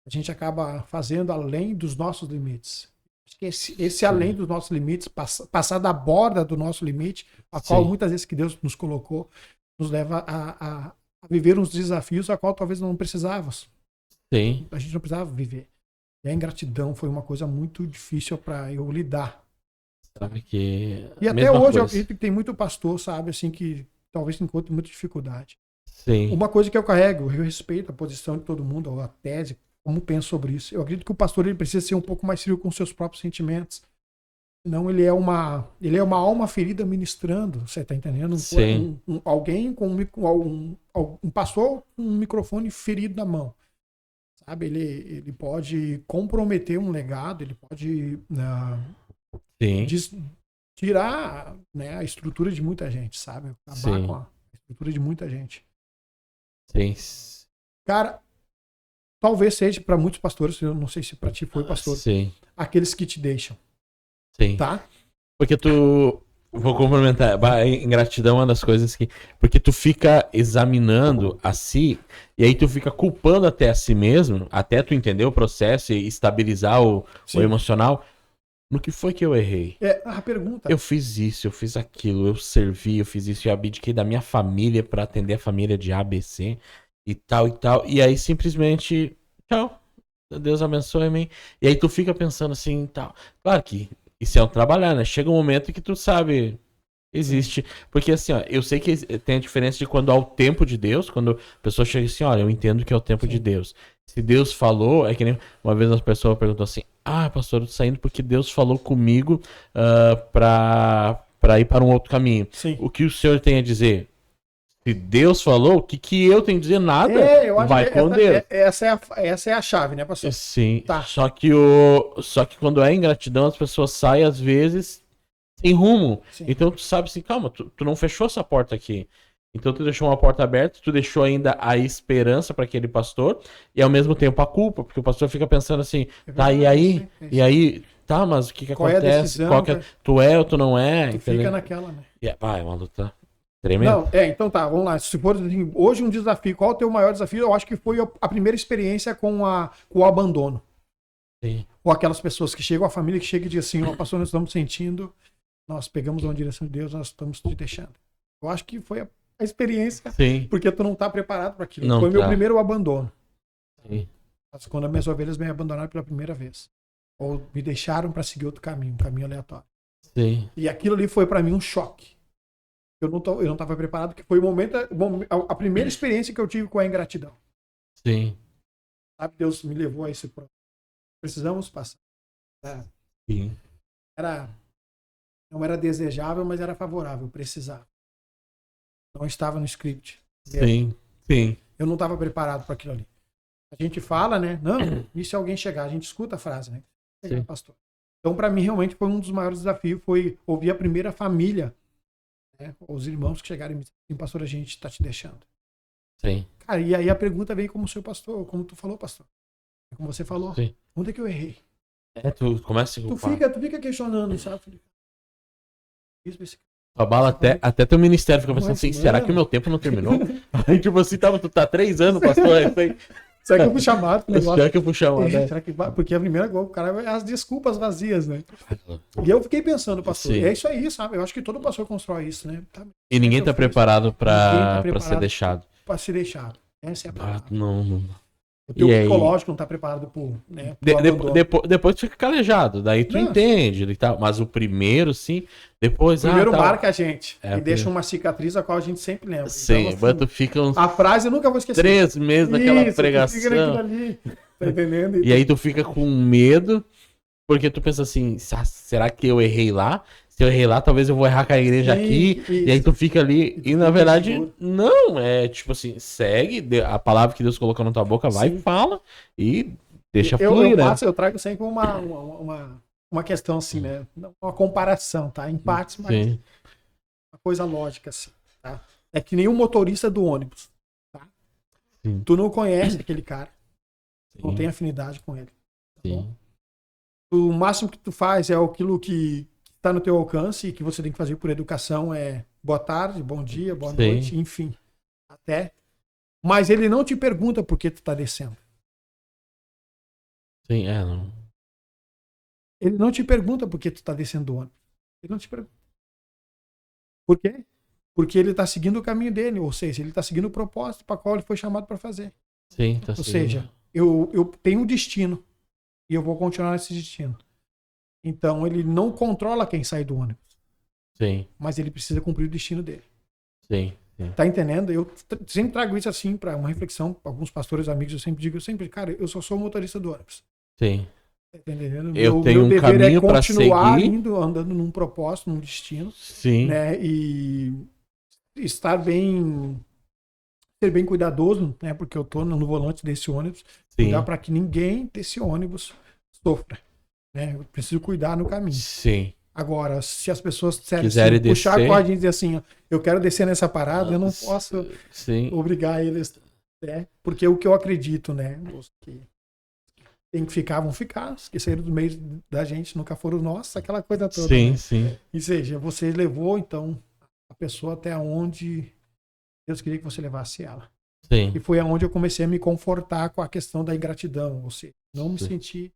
A gente acaba fazendo além dos nossos limites. Acho que esse além dos nossos limites, passar da borda do nosso limite, a qual muitas vezes que Deus nos colocou, nos leva a viver uns desafios a qual talvez não precisávamos. Sim. A gente não precisava viver. E a ingratidão foi uma coisa muito difícil para eu lidar. Sabe que... E até hoje eu acredito que tem muito pastor, sabe, assim, que talvez encontre muita dificuldade. Sim. Uma coisa que eu carrego, eu respeito a posição de todo mundo, a tese, como penso sobre isso. Eu acredito que o pastor ele precisa ser um pouco mais frio com seus próprios sentimentos. Senão ele é uma alma ferida ministrando, você está entendendo? Sim. Alguém com um pastor com um microfone ferido na mão. Sabe? Ele pode comprometer um legado, ele pode tirar, né, a estrutura de muita gente, sabe? Acabar com a estrutura de muita gente. Sim. Cara, talvez seja para muitos pastores, eu não sei se para ti foi, pastor, Sim, aqueles que te deixam, sim. tá? Porque tu. Vou complementar. Ingratidão é uma das coisas que. Porque tu fica examinando a si, e aí tu fica culpando até a si mesmo, até tu entender o processo e estabilizar o emocional. No que foi que eu errei? É a pergunta. Eu fiz isso, eu fiz aquilo, eu servi, eu fiz isso, eu abdiquei da minha família pra atender a família de ABC e tal e tal. E aí simplesmente, tchau, Deus abençoe-me. E aí tu fica pensando assim, tal. Claro que isso é um trabalhar, né? Chega um momento que tu sabe, existe. Porque assim, ó, eu sei que tem a diferença de quando há o tempo de Deus, quando a pessoa chega assim, olha, eu entendo que é o tempo de Deus. Se Deus falou, é que nem uma vez uma pessoa perguntou assim, pastor, eu tô saindo porque Deus falou comigo pra ir para um outro caminho. Sim. O que o senhor tem a dizer? Se Deus falou, o que eu tenho a dizer? Nada. Eu acho vai que com Deus. essa é a chave, né, pastor? Sim. Tá. Só que quando é ingratidão, as pessoas saem às vezes sem rumo. Sim. Então tu sabe assim, calma, tu não fechou essa porta aqui. Então tu deixou uma porta aberta, tu deixou ainda a esperança para aquele pastor e ao mesmo tempo a culpa, porque o pastor fica pensando assim, tá, e aí? E aí, tá, mas o que Qual é a acontece? decisão, Tu é ou tu não é? Tu Entendeu? fica naquela, né? É uma luta tremenda. Não, então tá, vamos lá. Se for assim, hoje um desafio, qual é o teu maior desafio? Eu acho que foi a primeira experiência com o abandono. Sim. Ou aquelas pessoas que chegam, a família que chega e diz assim, pastor, nós estamos sentindo, nós pegamos uma direção de Deus, nós estamos te deixando. Eu acho que foi a experiência, Sim. porque tu não tá preparado para aquilo. Não foi tá. meu primeiro abandono. Sim. Quando as minhas ovelhas me abandonaram pela primeira vez. Ou me deixaram para seguir outro caminho, um caminho aleatório. Sim. E aquilo ali foi para mim um choque. Eu não estava preparado, porque foi a primeira experiência que eu tive com a ingratidão. Sim. Sabe, Deus me levou a esse ponto. Precisamos passar. Sim. Não era desejável, mas era favorável, precisava. Não estava no script. Sim. Sim. Eu não estava preparado para aquilo ali. A gente fala, né? Não, e se alguém chegar? A gente escuta a frase, né? Chegar, pastor. Então, para mim, realmente foi um dos maiores desafios, foi ouvir a primeira família, né? Os irmãos que chegaram e me disseram, pastor, a gente está te deixando. Sim. Cara, e aí a pergunta vem como seu pastor, como tu falou, pastor. Como você falou. Sim. Onde é que eu errei? Tu começa a se culpar. Tu fica questionando, sabe? Isso. Abala até teu ministério fica pensando assim, será que o meu tempo não terminou? Aí tipo assim, tu tá 3 anos, pastor, será que eu fui chamado? Será que eu fui chamado? Será que... Porque a primeira coisa, o cara é as desculpas vazias, né? E eu fiquei pensando, pastor, é isso aí, sabe? Eu acho que todo pastor constrói isso, né? E ninguém tá preparado pra ser deixado. Pra ser deixado. Essa é a palavra. Não. O teu psicológico não tá preparado por, né? Depois tu fica calejado, daí tu entende e tal. Mas o primeiro, sim, depois... Primeiro marca a gente e porque... deixa uma cicatriz a qual a gente sempre lembra. Sim, então, assim, tu fica uns... A frase eu nunca vou esquecer. 3 meses naquela pregação. Fica naquilo ali, tá entendendo? E aí tu fica com medo, porque tu pensa assim, será que eu errei lá? Se eu errei lá, talvez eu vou errar com a igreja aqui. E aí tu fica ali. E na verdade, não. É tipo assim, segue a palavra que Deus colocou na tua boca, vai e fala. E deixa fluir, né? Eu trago sempre uma questão assim, né? Uma comparação, tá? Em partes, mas uma coisa lógica, assim, tá? É que nem o motorista do ônibus, tá? Sim. Tu não conhece aquele cara. Não tem afinidade com ele. Tá bom? O máximo que tu faz é aquilo que está no teu alcance e que você tem que fazer por educação é boa tarde, bom dia, boa noite, enfim. Mas ele não te pergunta por que tu tá descendo. Sim, não. Ele não te pergunta por que tu tá descendo do ônibus. Ele não te pergunta. Por quê? Porque ele tá seguindo o caminho dele, ou seja, ele tá seguindo o propósito para qual ele foi chamado para fazer. Sim, ou seja, eu tenho um destino e eu vou continuar nesse destino. Então, ele não controla quem sai do ônibus. Sim. Mas ele precisa cumprir o destino dele. Sim. Tá entendendo? Eu sempre trago isso assim para uma reflexão. Alguns pastores amigos, eu sempre digo, cara, eu só sou motorista do ônibus. Sim. Tá entendendo? Eu tenho um caminho para seguir. Andando num propósito, num destino. Sim. Né? E estar ser bem cuidadoso, né? Porque eu tô no volante desse ônibus. Cuidar para que ninguém desse ônibus sofra. Né? Eu preciso cuidar no caminho. Sim. Agora, se as pessoas quiserem assim, puxar descer, a corda e dizer assim, ó, eu quero descer nessa parada, eu não posso obrigar eles. né? Porque o que eu acredito, né? Os que tem que ficar, vão ficar. Os que saíram do meio da gente nunca foram nossos, aquela coisa toda. Sim, né? sim. Ou seja, você levou, então, a pessoa até onde Deus queria que você levasse ela. Sim. E foi aonde eu comecei a me confortar com a questão da ingratidão. Ou seja, não me Sim. senti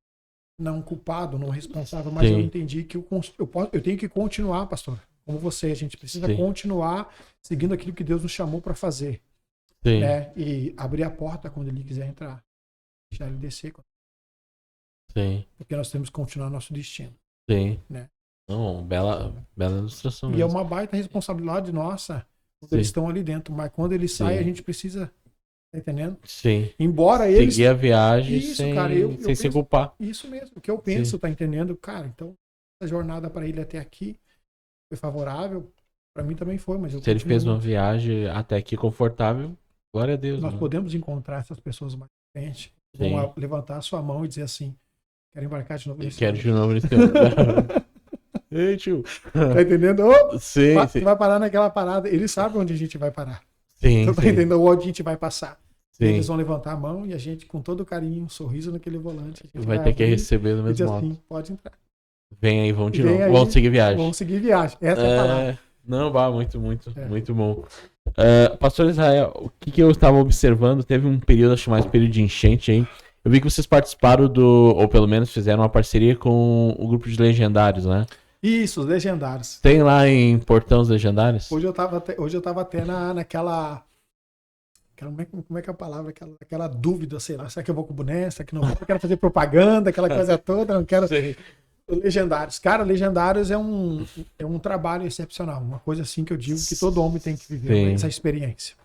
não culpado, não responsável, mas Sim. eu entendi que eu tenho que continuar, pastor. Como você, a gente precisa Sim. continuar seguindo aquilo que Deus nos chamou para fazer. Sim. Né? E abrir a porta quando Ele quiser entrar. Deixar Ele descer. Sim. Porque nós temos que continuar nosso destino. Sim. Né? Não, bela ilustração E mesmo. é uma baita responsabilidade nossa quando Sim. eles estão ali dentro. Mas quando eles saem, Sim. a gente precisa. Tá entendendo? Sim. Embora eles. Seguir a viagem Isso, sem, cara, eu sem se penso- culpar. Isso mesmo. O que eu penso, Sim. tá entendendo? Cara, então, a jornada para ele até aqui foi favorável. Para mim também foi, mas eu Se ele fez continuo. uma viagem até aqui confortável, glória a Deus. Nós né? podemos encontrar essas pessoas mais à frente. Sim. Vão levantar a sua mão e dizer assim: quero embarcar de novo Eu nesse quero ônibus." de novo nesse ano. Ei, tio. Tá entendendo? Ô, Sim, você sim. vai parar naquela parada. Ele sabe onde a gente vai parar. Sim, Então, tá sim. entendendo onde a gente vai passar. E Sim. eles vão levantar a mão e a gente, com todo carinho, um sorriso naquele volante, a gente Vai ter que abrir receber do e dizer mesmo modo. assim: pode entrar. Vem aí, vão de Vem novo. aí, Vamos seguir viagem. Vamos seguir viagem. Essa é a palavra. Não, vá, muito É. bom. Pastor Israel, o que eu estava observando, teve um período, acho mais período de enchente aí. Eu vi que vocês participaram ou pelo menos fizeram uma parceria com o grupo de legendários, né? Isso, os legendários. Tem lá em Portão os legendários? Hoje eu tava até naquela. Como é que é a palavra? Aquela dúvida, sei lá. Será que eu vou com o boné? Será que não vou? Eu quero fazer propaganda, aquela coisa toda. Não quero. Sim. Legendários. Cara, Legendários é um trabalho excepcional. Uma coisa assim que eu digo que todo homem tem que viver Sim. essa experiência.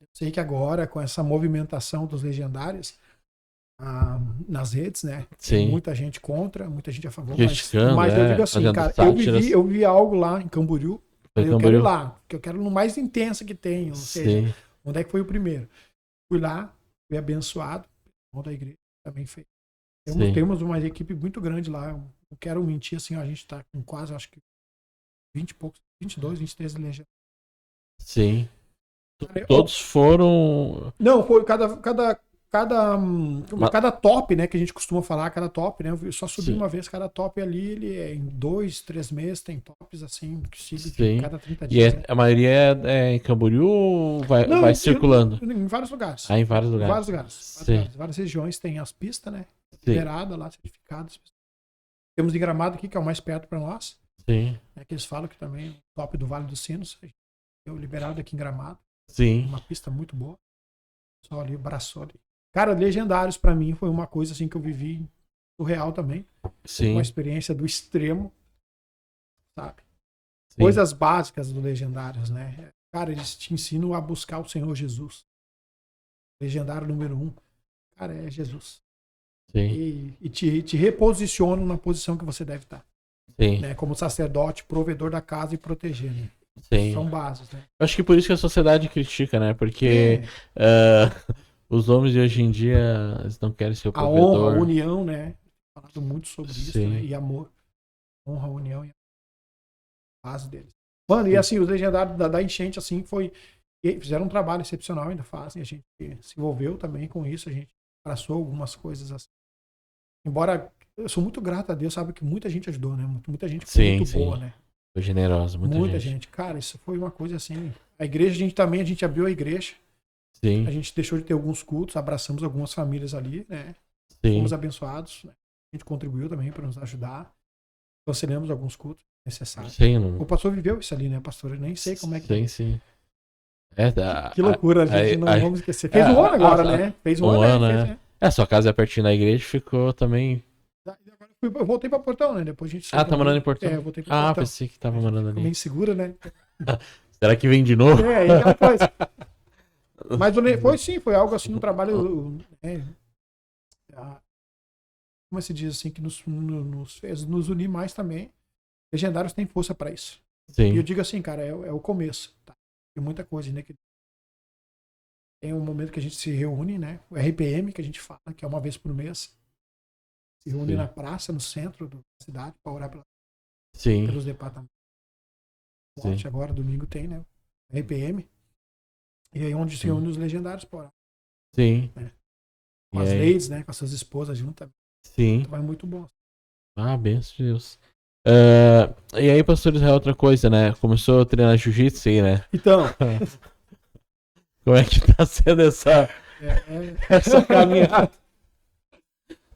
Eu sei que agora, com essa movimentação dos Legendários nas redes, né? Tem Sim. muita gente contra, muita gente a favor. Criticando, Mas eu digo assim, fazendo cara, sátiras. eu vivi algo lá em Camboriú. Foi Eu Camboriú? quero ir lá, porque eu quero no mais intenso que tem. Ou seja, Sim. onde é que foi o primeiro? Fui lá, fui abençoado. O irmão da igreja também fez. Sim. Temos uma equipe muito grande lá. Eu não quero mentir, assim, a gente tá com quase, acho que 20 e poucos, 22, 23 legendários. Sim. Cara, Todos foram. Não, foi cada top, né, que a gente costuma falar, cada top, né, eu só subi Sim. uma vez, cada top ali, ele é em 2, 3 meses, tem tops assim, que siga Sim. de cada 30 E dias. né? a maioria é em Camboriú ou vai Não, circulando? Em vários lugares. Em vários Em lugares. vários lugares. Sim. Várias regiões tem as pistas, né, Sim. liberadas lá, certificadas. Temos em Gramado aqui, que é o mais perto para nós, Sim. né, que eles falam que também é o top do Vale dos Sinos. Eu liberado aqui em Gramado, Sim. uma pista muito boa. Só ali, braçou ali. Cara, Legendários pra mim foi uma coisa assim que eu vivi surreal também. Sim. Uma experiência do extremo, sabe? Sim. Coisas básicas do Legendários, né? Cara, eles te ensinam a buscar o Senhor Jesus. Legendário número 1, cara, é Jesus. Sim. E te reposicionam na posição que você deve estar. Sim. Né? Como sacerdote, provedor da casa e proteger, né? Sim. São bases, né? Eu acho que por isso que a sociedade critica, né? Porque os homens de hoje em dia eles não querem ser o A provedor. honra, a união, né? Falado muito sobre isso, Sim. né? E amor. Honra, união e a base deles. Mano, e assim, os legendários da enchente, assim, fizeram um trabalho excepcional, ainda fazem. A gente se envolveu também com isso, a gente abraçou algumas coisas assim. Embora eu sou muito grato a Deus, sabe que muita gente ajudou, né? Muita gente foi Sim, muito sim. boa, né? Foi generosa, muita gente. Cara, isso foi uma coisa assim. A igreja, a gente abriu a igreja. Sim. A gente deixou de ter alguns cultos, abraçamos algumas famílias ali, né? Sim. Fomos abençoados, né? A gente contribuiu também para nos ajudar. Cancelamos alguns cultos necessários. Sim, não... O pastor viveu isso ali, né, pastor? Eu nem sei como é que... Sim, sim. Que loucura, gente, não vamos esquecer. Fez um ano agora, né? Fez um ano, né? Sua casa é pertinho da igreja, ficou também... Eu voltei pra Portão, né? Depois a gente... tá morando em Portão? Eu voltei pra Portão. Pensei que tava morando ali. Ficou meio insegura, né? Será que vem de novo? É, aquela coisa. Mas foi algo assim, um trabalho, né, como se diz assim, que nos fez nos unir mais também. Legendários têm força para isso. Sim. E eu digo assim, cara, é o começo. Tá? Tem muita coisa, né? Tem um momento que a gente se reúne, né? O RPM, que a gente fala, que é uma vez por mês. Se reúne na praça, no centro da cidade, para orar pelos departamentos. Sim. Agora, domingo, tem, né? RPM. E aí onde se reúne os legendários para orar. Sim. Com E as aí? ladies, né? Com as suas esposas juntas. Sim. Vai muito bom. Ah, benção de Deus. E aí, pastor Israel, outra coisa, né? Começou a treinar jiu-jitsu aí, né? Então, Como é que tá sendo essa caminhada?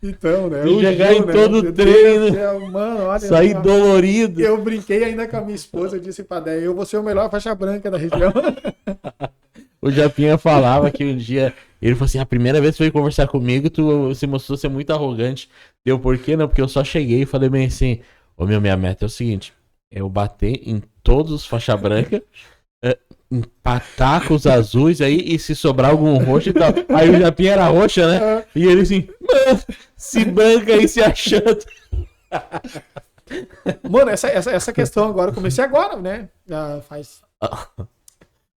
então, né? Tu chegar em né? todo Meu treino, Deus do céu, mano, olha. sair dolorido. Eu brinquei ainda com a minha esposa, eu disse pra Déia, eu vou ser o melhor faixa branca da região. O Japinha falava que um dia, ele falou assim, a primeira vez que veio conversar comigo, tu se mostrou ser muito arrogante. Deu por quê? Não, porque eu só cheguei e falei bem assim, minha meta é o seguinte, eu bater em todos os faixa branca, empatar com os azuis aí, e se sobrar algum roxo e tal. Aí o Japinha era roxa, né? E ele assim, mano, se branca aí se achando. Mano, essa questão agora, eu comecei agora, né? Já faz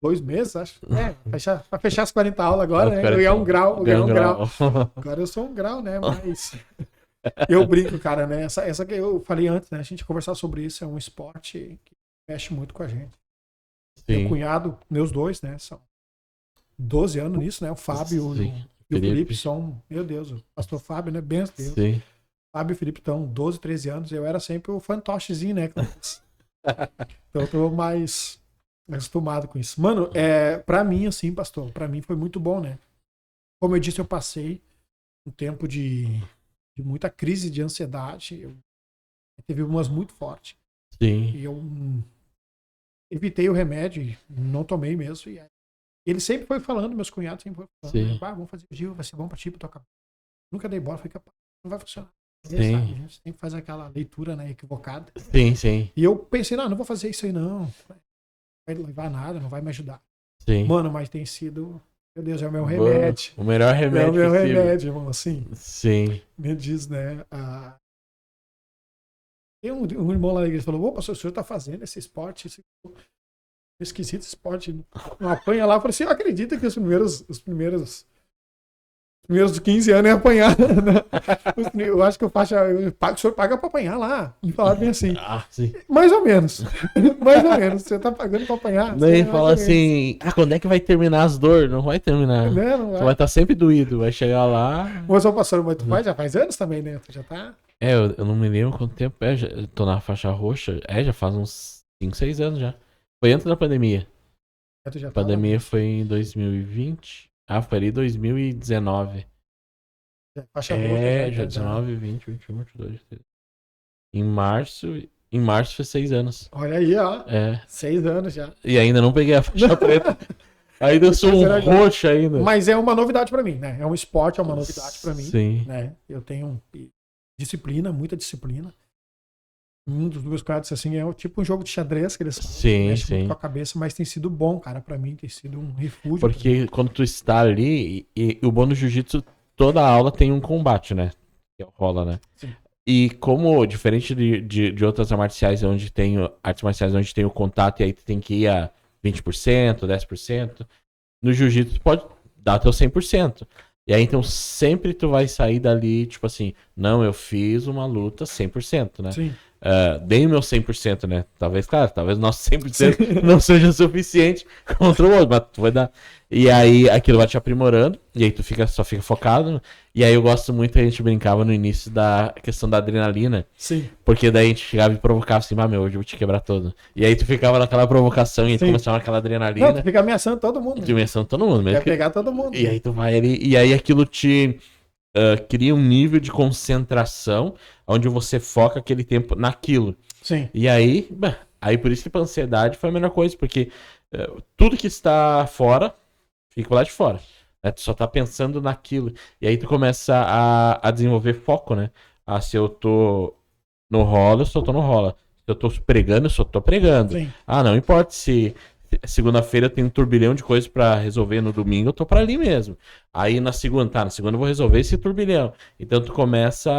2 meses, acho. Pra fechar as 40 aulas agora, né? Eu ganhar um grau, Agora eu sou um grau, né? Mas eu brinco, cara, né? Essa que eu falei antes, né? A gente conversar sobre isso, é um esporte que mexe muito com a gente. Sim. Meu cunhado, meus dois, né? São 12 anos nisso, né? O Fábio e o Felipe são, meu Deus, o pastor Fábio, né? Benção Deus. Sim. Fábio e o Felipe estão 12, 13 anos. Eu era sempre o fantochezinho, né? Então eu tô mais acostumado com isso. Mano, pra mim, assim, pastor, pra mim foi muito bom, né? Como eu disse, eu passei um tempo de muita crise de ansiedade. Teve umas muito fortes. Sim. E eu evitei o remédio, não tomei mesmo. E ele sempre foi falando, meus cunhados sempre foram falando, vamos fazer o Gil, vai ser bom pra ti, pra tua cabeça. Nunca dei bola, falei, capaz, não vai funcionar. Sim. A gente sempre faz aquela leitura, né, equivocada. Sim, sim. E eu pensei, não vou fazer isso aí não. Não vai levar a nada, não vai me ajudar. Sim. Mano, mas tem sido, meu Deus, é o meu remédio. O melhor remédio. É o meu possível. remédio, irmão, assim. Sim. Me diz, né, tem um irmão lá na igreja falou, pastor, o senhor tá fazendo esse esporte, esquisito esporte, não apanha lá. Eu falei assim, eu acredito que os primeiros 15 anos é apanhar. Né? Eu acho que o senhor paga pra apanhar lá. E falar bem assim. Sim. Mais ou menos. Mais ou menos. Você tá pagando pra apanhar. Daí fala assim, quando é que vai terminar as dores? Não vai terminar. Né? Não vai. Tu vai estar sempre doído, vai chegar lá. Mas o pastor, mas tu já faz anos também, né? Tu já tá. Eu não me lembro quanto tempo eu tô na faixa roxa. Já faz uns 5, 6 anos já. Foi antes da pandemia. Já a pandemia foi em 2020. Foi ali 2019. Faixa roxa. Já 19, 20, 21, 22. Em março foi 6 anos. Olha aí, ó. 6 anos já. E ainda não peguei a faixa preta. Ainda eu sou um roxo ainda. Mas é uma novidade pra mim, né? É um esporte, é uma novidade pra mim. Sim. Né? Eu tenho disciplina, muita disciplina. Um dos meus caras, assim, é tipo um jogo de xadrez que eles mexem muito com a cabeça, mas tem sido bom, cara, pra mim, tem sido um refúgio. Porque quando tu está ali, e o bom do jiu-jitsu, toda aula tem um combate, né? Que rola, né? Sim. E como, diferente de outras artes marciais onde tem o contato e aí tu tem que ir a 20%, 10%, no jiu-jitsu tu pode dar teu 100%. E aí, então, sempre tu vai sair dali, tipo assim, não, eu fiz uma luta 100%, né? Sim. Dei o meu 100%, né? Talvez o nosso 100% não seja suficiente contra o outro, mas tu vai dar. E aí, aquilo vai te aprimorando, e aí tu só fica focado. E aí, eu gosto muito, a gente brincava no início da questão da adrenalina. Sim. Porque daí a gente chegava e provocava assim, hoje eu vou te quebrar todo. E aí tu ficava naquela provocação e tu começava naquela adrenalina. Não, tu fica ameaçando todo mundo. Ameaçando todo mundo mesmo. Quer pegar todo mundo. E aí tu vai ali, e aí aquilo te cria um nível de concentração onde você foca aquele tempo naquilo. Sim. E aí, por isso que pra ansiedade foi a melhor coisa, porque tudo que está fora, fica lá de fora. Né? Tu só tá pensando naquilo. E aí tu começa a desenvolver foco, né? Se eu tô no rola, eu só tô no rola. Se eu tô pregando, eu só tô pregando. Sim. Não importa se segunda-feira eu tenho um turbilhão de coisas pra resolver, no domingo eu tô pra ali mesmo. Aí na segunda eu vou resolver esse turbilhão. Então tu começa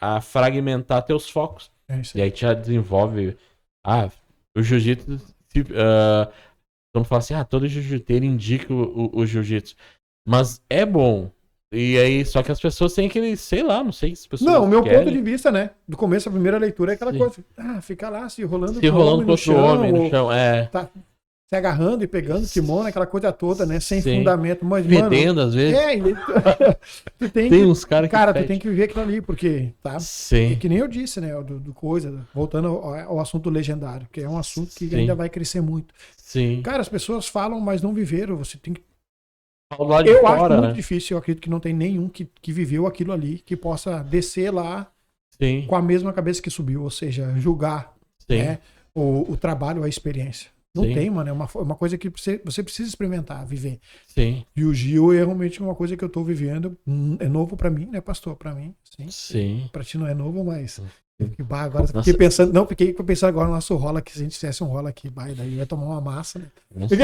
a fragmentar teus focos. E aí já desenvolve. O jiu-jitsu. Todo mundo fala assim, todo jiu-jiteiro indica o jiu-jitsu. Mas é bom. E aí, só que as pessoas têm aquele, sei lá, não sei se as pessoas. Não, o meu querem. ponto de vista, né? Do começo, a primeira leitura é aquela coisa. Fica lá se rolando contra o homem no chão. Tá se agarrando e pegando kimono, aquela coisa toda, né? Sem Sim. fundamento. Mas, Fedendo, às vezes. Tu tem Tem que, uns caras que cara, tu fede. tem que viver aquilo ali, porque, tá? Sim. É que nem eu disse, né? Do coisa, voltando ao assunto legendário, que é um assunto que Sim. ainda vai crescer muito. Sim. Cara, as pessoas falam, mas não viveram. Você tem que. Ao lado de Eu acho fora, muito né? difícil, eu acredito que não tem nenhum que viveu aquilo ali, que possa descer lá Sim. com a mesma cabeça que subiu, ou seja, julgar, Sim. né, o trabalho, a experiência. Não Sim. tem, mano. É uma coisa que você precisa experimentar, viver. Sim. E o Gil é realmente uma coisa que eu tô vivendo. É novo pra mim, né, pastor? Pra mim, sim. Sim. Pra ti não é novo, mas. Agora Nossa. fiquei pensando. Não, fiquei pensando agora no nosso rola, que se a gente fizesse um rola aqui, daí ia tomar uma massa, né? Não sei.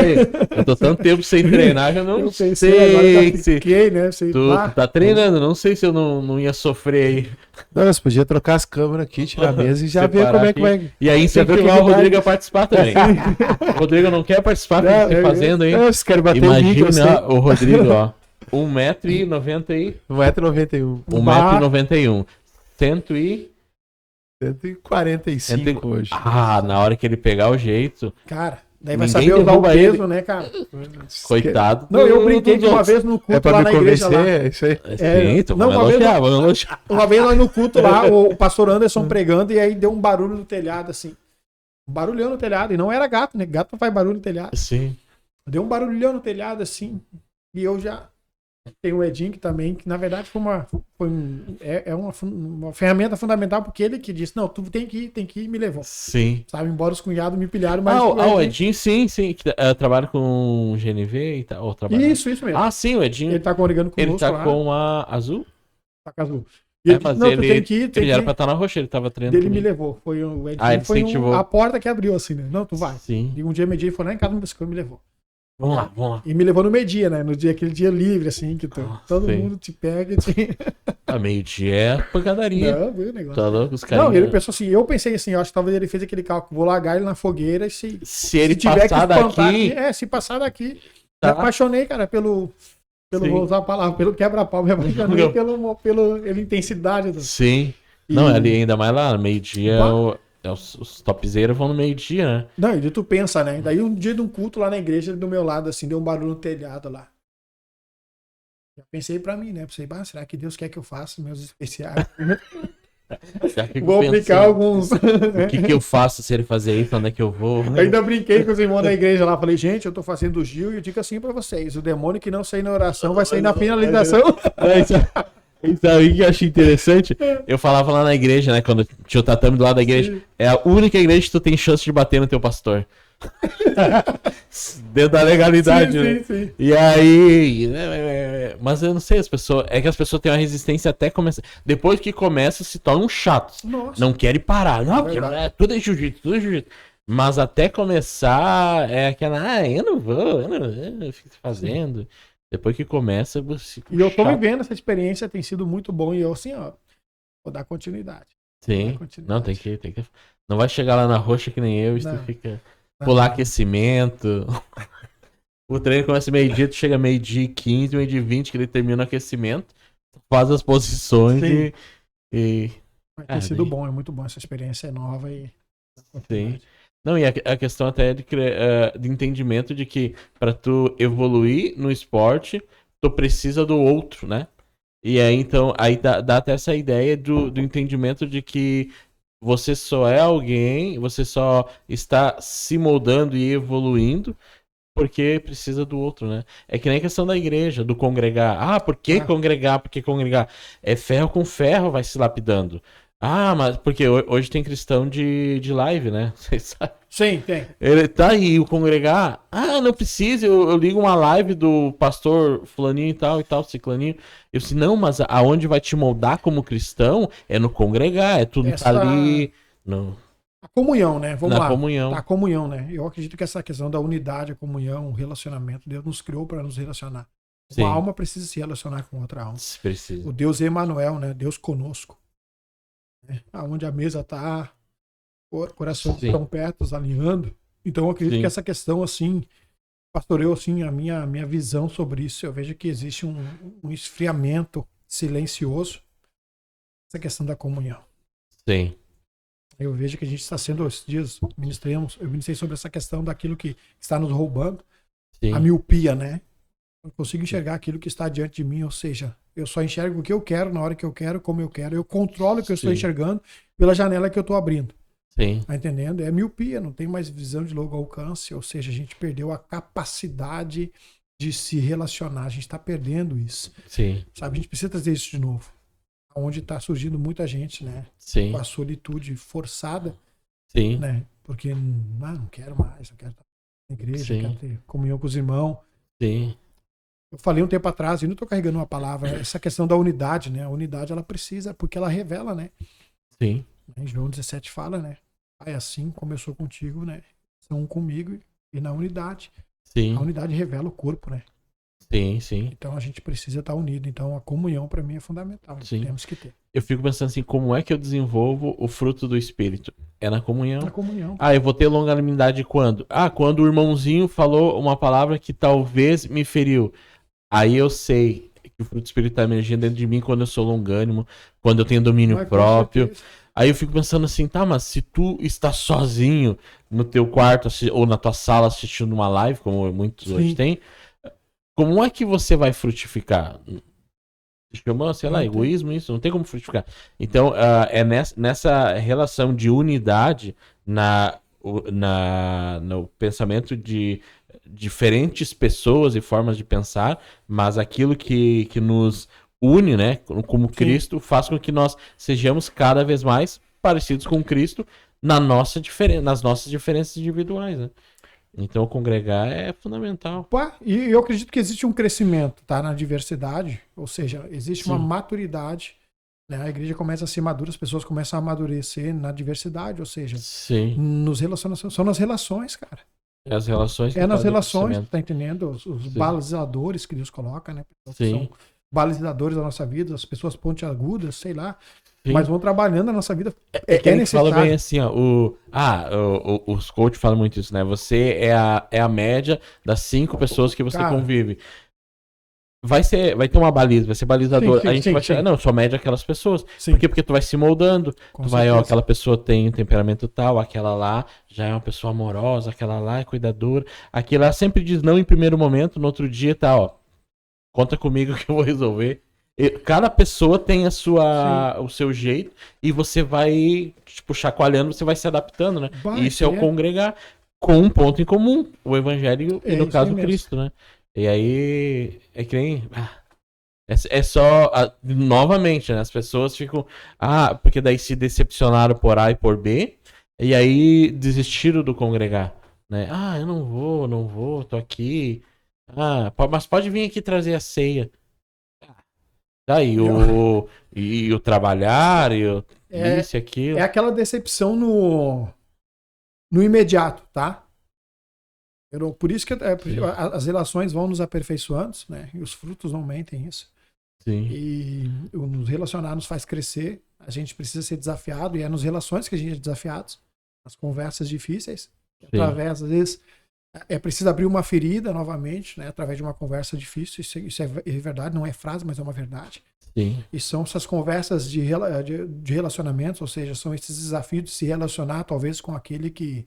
Eu tô tanto tempo sem treinar, já não Eu sei pensei, agora já se. fiquei, né? Sei, Tu tá treinando, não sei se eu não ia sofrer aí. Não, você podia trocar as câmeras aqui, tirar a mesa e já ver Separar como é que aqui. vai. E aí Já vê o que incentivar o que vai. Rodrigo a participar também. O Rodrigo não quer participar, Não, tem que fazendo aí. Vocês querem bater o vídeo, eu sei. Imagina o Rodrigo, ó. 1,90m e 1,91m. 1,91m. 145 hoje. Ah, na hora que ele pegar o jeito, Cara, daí vai Ninguém saber usar o derruba peso, ele. né, cara? coitado. Não, eu do- brinquei dos que uma outros. vez no culto É pra lá me na igreja convencer, lá. é isso aí. Sim, tu não, vamos uma vez elogiar, vamos elogiar. Uma vez lá no culto lá, o pastor Anderson pregando e aí deu um barulho no telhado, assim. Um barulhão no telhado. E não era gato, né? Gato não faz barulho no telhado. Sim, Deu um barulhão no telhado, assim. E eu já. Tem o Edinho que também, que na verdade uma ferramenta fundamental, porque ele que disse: não, tu tem que ir, e me levou. sim. Sabe? Embora os cunhados me pilharam, mas. O Edinho, sim. Que, trabalha com GNV e tal. Trabalha... Isso mesmo. Ah, sim, o Edinho. Ele tá congregando conosco Ele tá lá. com a azul? Tá com azul. E ele disse, mas não, tu ele, tem que ir, tem ele que era ir. pra estar na roxa, ele tava treinando. Ele me comigo. levou. Foi o Edinho, Ah, ele foi incentivou. a porta que abriu, assim, né? Não, tu vai. Sim. E um dia meio-dia ele foi lá em casa, me buscou e me levou. Vamos lá. E me levou no meio-dia, né? No dia, aquele dia livre, assim, que todo sim. mundo te pega e te. A meio-dia é pancadaria. Não, viu o negócio. Tá louco? Os caras. Não, ele pensou assim, eu pensei assim, eu acho que talvez ele fez aquele cálculo, vou largar ele na fogueira e Se ele tiver passar que espantar daqui. aqui, se passar daqui. Tá. Me apaixonei, cara, pelo Sim. vou usar a palavra, pelo quebra-pau, me apaixonei pela intensidade do. Sim. E- Não, ali ainda mais lá, no meio-dia, Bah. os topzeiros vão no meio-dia, né? Não, e tu pensa, né? Daí um dia de um culto lá na igreja, do meu lado, assim, deu um barulho no telhado lá. Já pensei pra mim, né? Pensei, será que Deus quer que eu faça meus especiais? Já fico Vou pensando, aplicar alguns. O que eu faço se ele fazer isso? Onde é que eu vou? Eu ainda brinquei com os irmãos da igreja lá. Falei, gente, eu tô fazendo o Gil e eu digo assim pra vocês: o demônio que não sair na oração vai sair na finalização. Isso aí que eu achei interessante. Eu falava lá na igreja, né? Quando tinha o tatame do lado da igreja. É a única igreja que tu tem chance de bater no teu pastor. Dentro da legalidade, né? Sim. E aí. Mas eu não sei, as pessoas. É que as pessoas têm uma resistência até começar. Depois que começa, se tornam chatos. Nossa. Não querem parar. Não, porque Verdade. tudo é jiu-jitsu. Mas até começar é aquela. Eu não vou, eu fico fazendo. Depois que começa, você. E eu tô chato. vivendo essa experiência, tem sido muito bom. E eu, assim, ó, vou dar continuidade. Sim. continuidade. Não, tem que. Não vai chegar lá na roxa que nem eu e Não. tu fica. Não. Pular aquecimento. O treino começa meio-dia, tu chega meio-dia e 15, meio-dia e 20, que ele termina o aquecimento. Faz as posições Sim. e. Mas tem sido daí- bom, é muito bom. Essa experiência é nova e. Sim. Não, e a questão até é de entendimento de que pra tu evoluir no esporte, tu precisa do outro, né? E aí, então, aí dá até essa ideia do entendimento de que você só é alguém, você só está se moldando e evoluindo porque precisa do outro, né? É que nem a questão da igreja, do congregar. Ah, por que congregar? Por que congregar? É ferro com ferro, vai se lapidando. Ah, mas porque hoje tem cristão de live, né? Vocês sabem. Sim, tem. Ele tá aí, o congregar. Ah, não precisa, eu ligo uma live do pastor fulaninho e tal, ciclaninho. Eu disse, não, mas aonde vai te moldar como cristão é no congregar, é tudo Essa- tá ali no, A comunhão, né? Vamos na lá. comunhão. A comunhão, né? Eu acredito que essa questão da unidade, a comunhão, o relacionamento, Deus nos criou para nos relacionar. Sim. Uma alma precisa se relacionar com outra alma. Se precisa. O Deus Emanuel, né? Deus conosco. Né? Aonde a mesa tá, corações Sim. estão perto, alinhando. Então eu acredito Sim. que essa questão, assim, pastoreou, assim, a minha visão sobre isso. Eu vejo que existe um esfriamento silencioso. Essa questão da comunhão. Sim. Eu vejo que a gente está sendo, esses dias, eu ministrei sobre essa questão daquilo que está nos roubando, Sim. a miopia, né? Eu consigo enxergar aquilo que está diante de mim, ou seja, eu só enxergo o que eu quero, na hora que eu quero, como eu quero. Eu controlo o que eu estou enxergando pela janela que eu estou abrindo. Sim. Tá entendendo? É miopia, não tem mais visão de longo alcance, ou seja, a gente perdeu a capacidade de se relacionar, a gente está perdendo isso. Sim. Sabe, a gente precisa trazer isso de novo. Onde está surgindo muita gente, né? Sim. Com a solitude forçada, Sim. né? Porque não quero mais, não quero estar na igreja, quero ter comunhão com os irmãos. Sim. Eu falei um tempo atrás, e não estou carregando uma palavra, essa questão da unidade, né? A unidade, ela precisa, porque ela revela, né? Sim. Em João 17 fala, né? Pai, assim como eu sou contigo, né? São um comigo e na unidade. Sim. A unidade revela o corpo, né? Sim, sim. Então a gente precisa estar unido. Então a comunhão para mim é fundamental. Sim. Temos que ter. Eu fico pensando assim, como é que eu desenvolvo o fruto do Espírito? É na comunhão. Na comunhão. Eu vou ter longanimidade quando? Quando o irmãozinho falou uma palavra que talvez me feriu. Aí eu sei que o fruto do Espírito está emergindo dentro de mim quando eu sou longânimo, quando eu tenho domínio próprio. Aí eu fico pensando assim, tá, mas se tu está sozinho no teu quarto ou na tua sala assistindo uma live, como muitos hoje têm, como é que você vai frutificar? Se chama, sei lá, egoísmo, isso, não tem como frutificar. Então, é nessa relação de unidade no pensamento de diferentes pessoas e formas de pensar, mas aquilo que nos une, né, como Cristo, faz com que nós sejamos cada vez mais parecidos com Cristo nas nossas diferenças individuais, né? Então, congregar é fundamental. E eu acredito que existe um crescimento, tá, na diversidade, ou seja, existe uma maturidade, né? A igreja começa a ser madura, as pessoas começam a amadurecer na diversidade, ou seja, nos relacionamentos, são nas relações, cara. As relações. É nas relações, tá entendendo? Os balizadores que Deus coloca, né? São balizadores da nossa vida, as pessoas pontiagudas, sei lá. Mas vão trabalhando na nossa vida. É necessário. Fala bem assim, ó. Os coaches falam muito isso, né? Você é a média das 5 pessoas que você convive. Vai ter uma baliza, vai ser balizador. A gente vai chegar. Não, só mede aquelas pessoas. Por quê? Porque tu vai se moldando. Tu vai, aquela pessoa tem um temperamento tal, aquela lá já é uma pessoa amorosa, aquela lá é cuidadora. Aquela lá sempre diz não em primeiro momento, no outro dia tá, ó. Conta comigo que eu vou resolver. Cada pessoa tem o seu jeito e você vai, tipo, chacoalhando, você vai se adaptando, né? E isso é o congregar com um ponto em comum, o evangelho e, no caso, Cristo, né? E aí, é que nem... É só, novamente, né? As pessoas ficam... porque daí se decepcionaram por A e por B, e aí desistiram do congregar, né? Eu não vou, tô aqui. Mas pode vir aqui trazer a ceia. E o trabalhar, isso e aquilo. É aquela decepção no imediato, tá? Por isso que as relações vão nos aperfeiçoando, né? E os frutos não mentem isso. Sim. E nos relacionar nos faz crescer. A gente precisa ser desafiado, e é nas relações que a gente é desafiado. Nas conversas difíceis. Através, às vezes, é preciso abrir uma ferida novamente, né? Através de uma conversa difícil. Isso é verdade, não é frase, mas é uma verdade. Sim. E são essas conversas de relacionamentos, ou seja, são esses desafios de se relacionar talvez com aquele que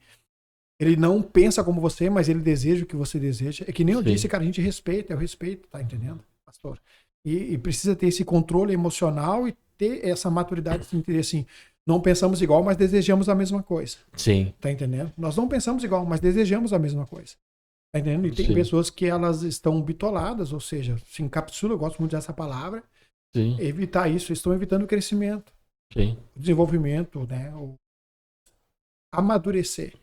ele não pensa como você, mas ele deseja o que você deseja. É que nem eu disse, cara, a gente respeita, é o respeito, tá entendendo, pastor? E precisa ter esse controle emocional e ter essa maturidade de entender assim, não pensamos igual, mas desejamos a mesma coisa. Sim. Tá entendendo? Nós não pensamos igual, mas desejamos a mesma coisa. Tá entendendo? E tem pessoas que elas estão bitoladas, ou seja, se encapsulam, eu gosto muito dessa palavra. Sim. Evitar isso, estão evitando o crescimento. Sim. O desenvolvimento, né? O amadurecer.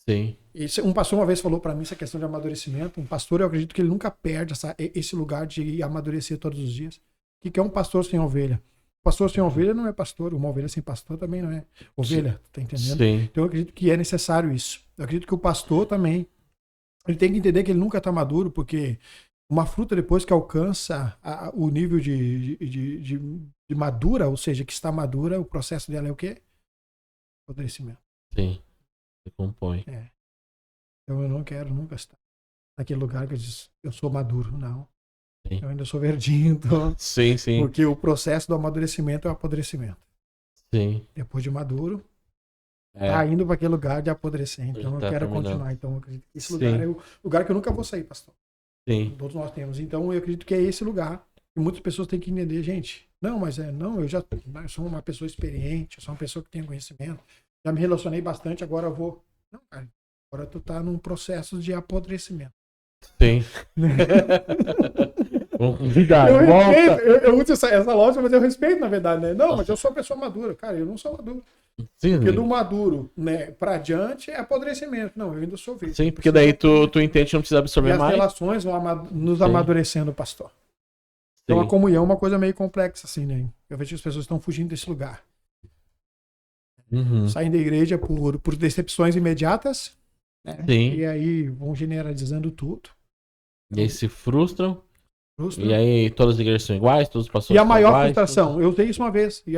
Sim. Um pastor uma vez falou para mim essa questão de amadurecimento. Um pastor, eu acredito que ele nunca perde esse lugar de amadurecer todos os dias. O que é um pastor sem ovelha? Pastor sem ovelha não é pastor. Uma ovelha sem pastor também não é ovelha. Tá entendendo? Sim. Então eu acredito que é necessário isso. Eu acredito que o pastor também, ele tem que entender que ele nunca está maduro, porque uma fruta, depois que alcança o nível de madura, ou seja, que está madura, o processo dela é o quê? Amadurecimento. Sim. Se compõe. Então eu não quero nunca estar naquele lugar que eu diz, eu sou maduro. Não. Sim. Eu ainda sou verdinho. Então, sim. Porque o processo do amadurecimento é o apodrecimento. Sim. Depois de maduro, tá indo para aquele lugar de apodrecer. Então eu Tá quero terminando. continuar. Então eu acredito que esse Sim. lugar é o lugar que eu nunca vou sair, pastor. Sim. Todos nós temos. Então eu acredito que é esse lugar. E muitas pessoas têm que entender, gente. Não, mas eu sou uma pessoa experiente, eu sou uma pessoa que tem conhecimento. Já me relacionei bastante, agora eu vou. Não, cara. Agora tu tá num processo de apodrecimento. Sim. Vamos convidar. Eu Volta. respeito, eu uso essa lógica, mas eu respeito, na verdade, né? Não, mas eu sou uma pessoa madura. Cara, eu não sou maduro. Sim, Porque do maduro, né, pra diante é apodrecimento. Não, eu ainda sou vivo. sim, porque daí tu entende que não precisa E absorver as mais. relações vão nos Sim. amadurecendo, pastor. Então a Sim. comunhão é uma coisa meio complexa, assim, né? Eu vejo que as pessoas estão fugindo desse lugar. Uhum. Saem da igreja por decepções imediatas, né? Sim. E aí vão generalizando tudo. E aí se frustram. Frustra. E aí todas as igrejas são iguais, todos os pastores E a são maior iguais, frustração, eu usei isso uma vez, e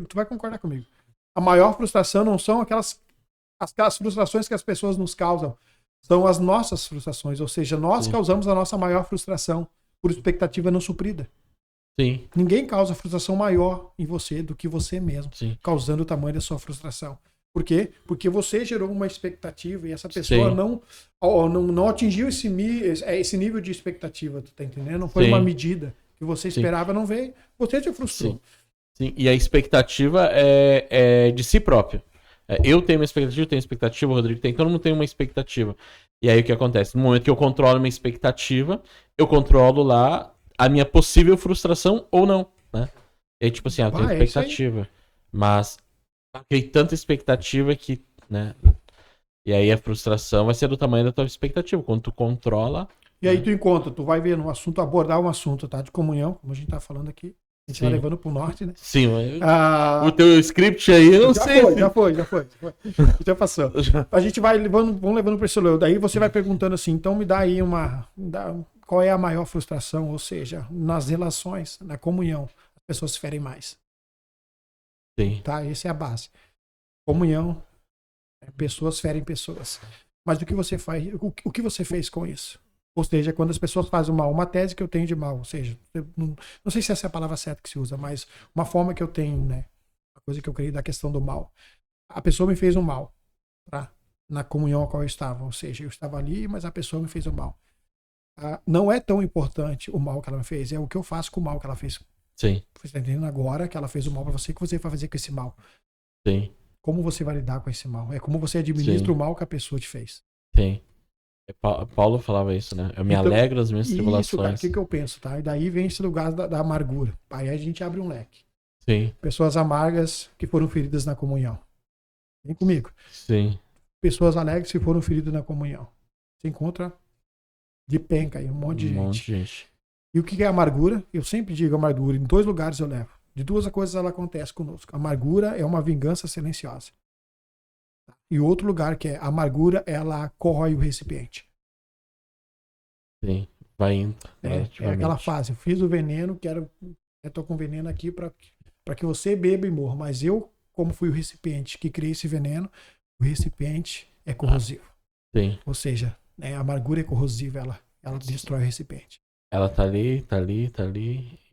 tu vai concordar comigo. A maior frustração não são aquelas frustrações que as pessoas nos causam, são as nossas frustrações, ou seja, nós Sim. causamos a nossa maior frustração por expectativa não suprida. Sim, Ninguém causa frustração maior em você do que você mesmo, sim. causando o tamanho da sua frustração. Por quê? Porque você gerou uma expectativa e essa pessoa Sim. não atingiu esse nível de expectativa, tu tá entendendo? Não foi Sim. uma medida que você Sim. esperava, não veio, você te frustrou. Sim. Sim. E a expectativa é de si próprio. Eu tenho uma expectativa, o Rodrigo tem, todo mundo tem uma expectativa. E aí o que acontece? No momento que eu controlo uma expectativa, eu controlo lá a minha possível frustração ou não, né? E aí, tipo assim, eu tenho É isso aí. expectativa. Mas tem tanta expectativa que, né? E aí a frustração vai ser do tamanho da tua expectativa. Quando tu controla. E aí tu vai ver no assunto, abordar um assunto, tá? De comunhão, como a gente tá falando aqui. A gente Sim. vai levando pro norte, né? Sim, mas Ah, o teu script aí, eu não sei. já foi. Já passou. A gente vai vamos levando para esse lado. Daí você vai perguntando assim, então me dá aí qual é a maior frustração, ou seja, nas relações, na comunhão, as pessoas se ferem mais. Sim. Tá? Essa é a base. Comunhão, pessoas ferem pessoas. Mas o que você faz, o que você fez com isso? Ou seja, quando as pessoas fazem o mal, uma tese que eu tenho de mal, ou seja, eu não sei se essa é a palavra certa que se usa, mas uma forma que eu tenho, né? Uma coisa que eu creio da questão do mal. A pessoa me fez um mal, tá? Na comunhão a qual eu estava. Ou seja, eu estava ali, mas a pessoa me fez um mal. Não é tão importante o mal que ela me fez, é o que eu faço com o mal que ela fez. Sim. Você está entendendo agora que ela fez o mal para você, o que você vai fazer com esse mal? Sim. Como você vai lidar com esse mal? É como você administra Sim. o mal que a pessoa te fez. Sim. Paulo falava isso, né? Eu me Então, alegro das minhas Isso, cara, tribulações. o que eu penso, tá? E daí vem esse lugar da amargura. Aí a gente abre um leque. Sim. Pessoas amargas que foram feridas na comunhão. Vem comigo. Sim. Pessoas alegres que foram feridas na comunhão. Você encontra de penca aí, um monte de gente. E o que é amargura? Eu sempre digo amargura, em 2 lugares eu levo. De 2 coisas ela acontece conosco. A amargura é uma vingança silenciosa. E outro lugar que é a amargura, ela corrói o recipiente. Sim. Vai indo. É aquela fase, eu fiz o veneno, eu tô com veneno aqui para que você beba e morra. Mas eu, como fui o recipiente que criei esse veneno, o recipiente é corrosivo. Sim. Ou seja, a amargura é corrosiva, ela destrói o recipiente. Ela tá ali,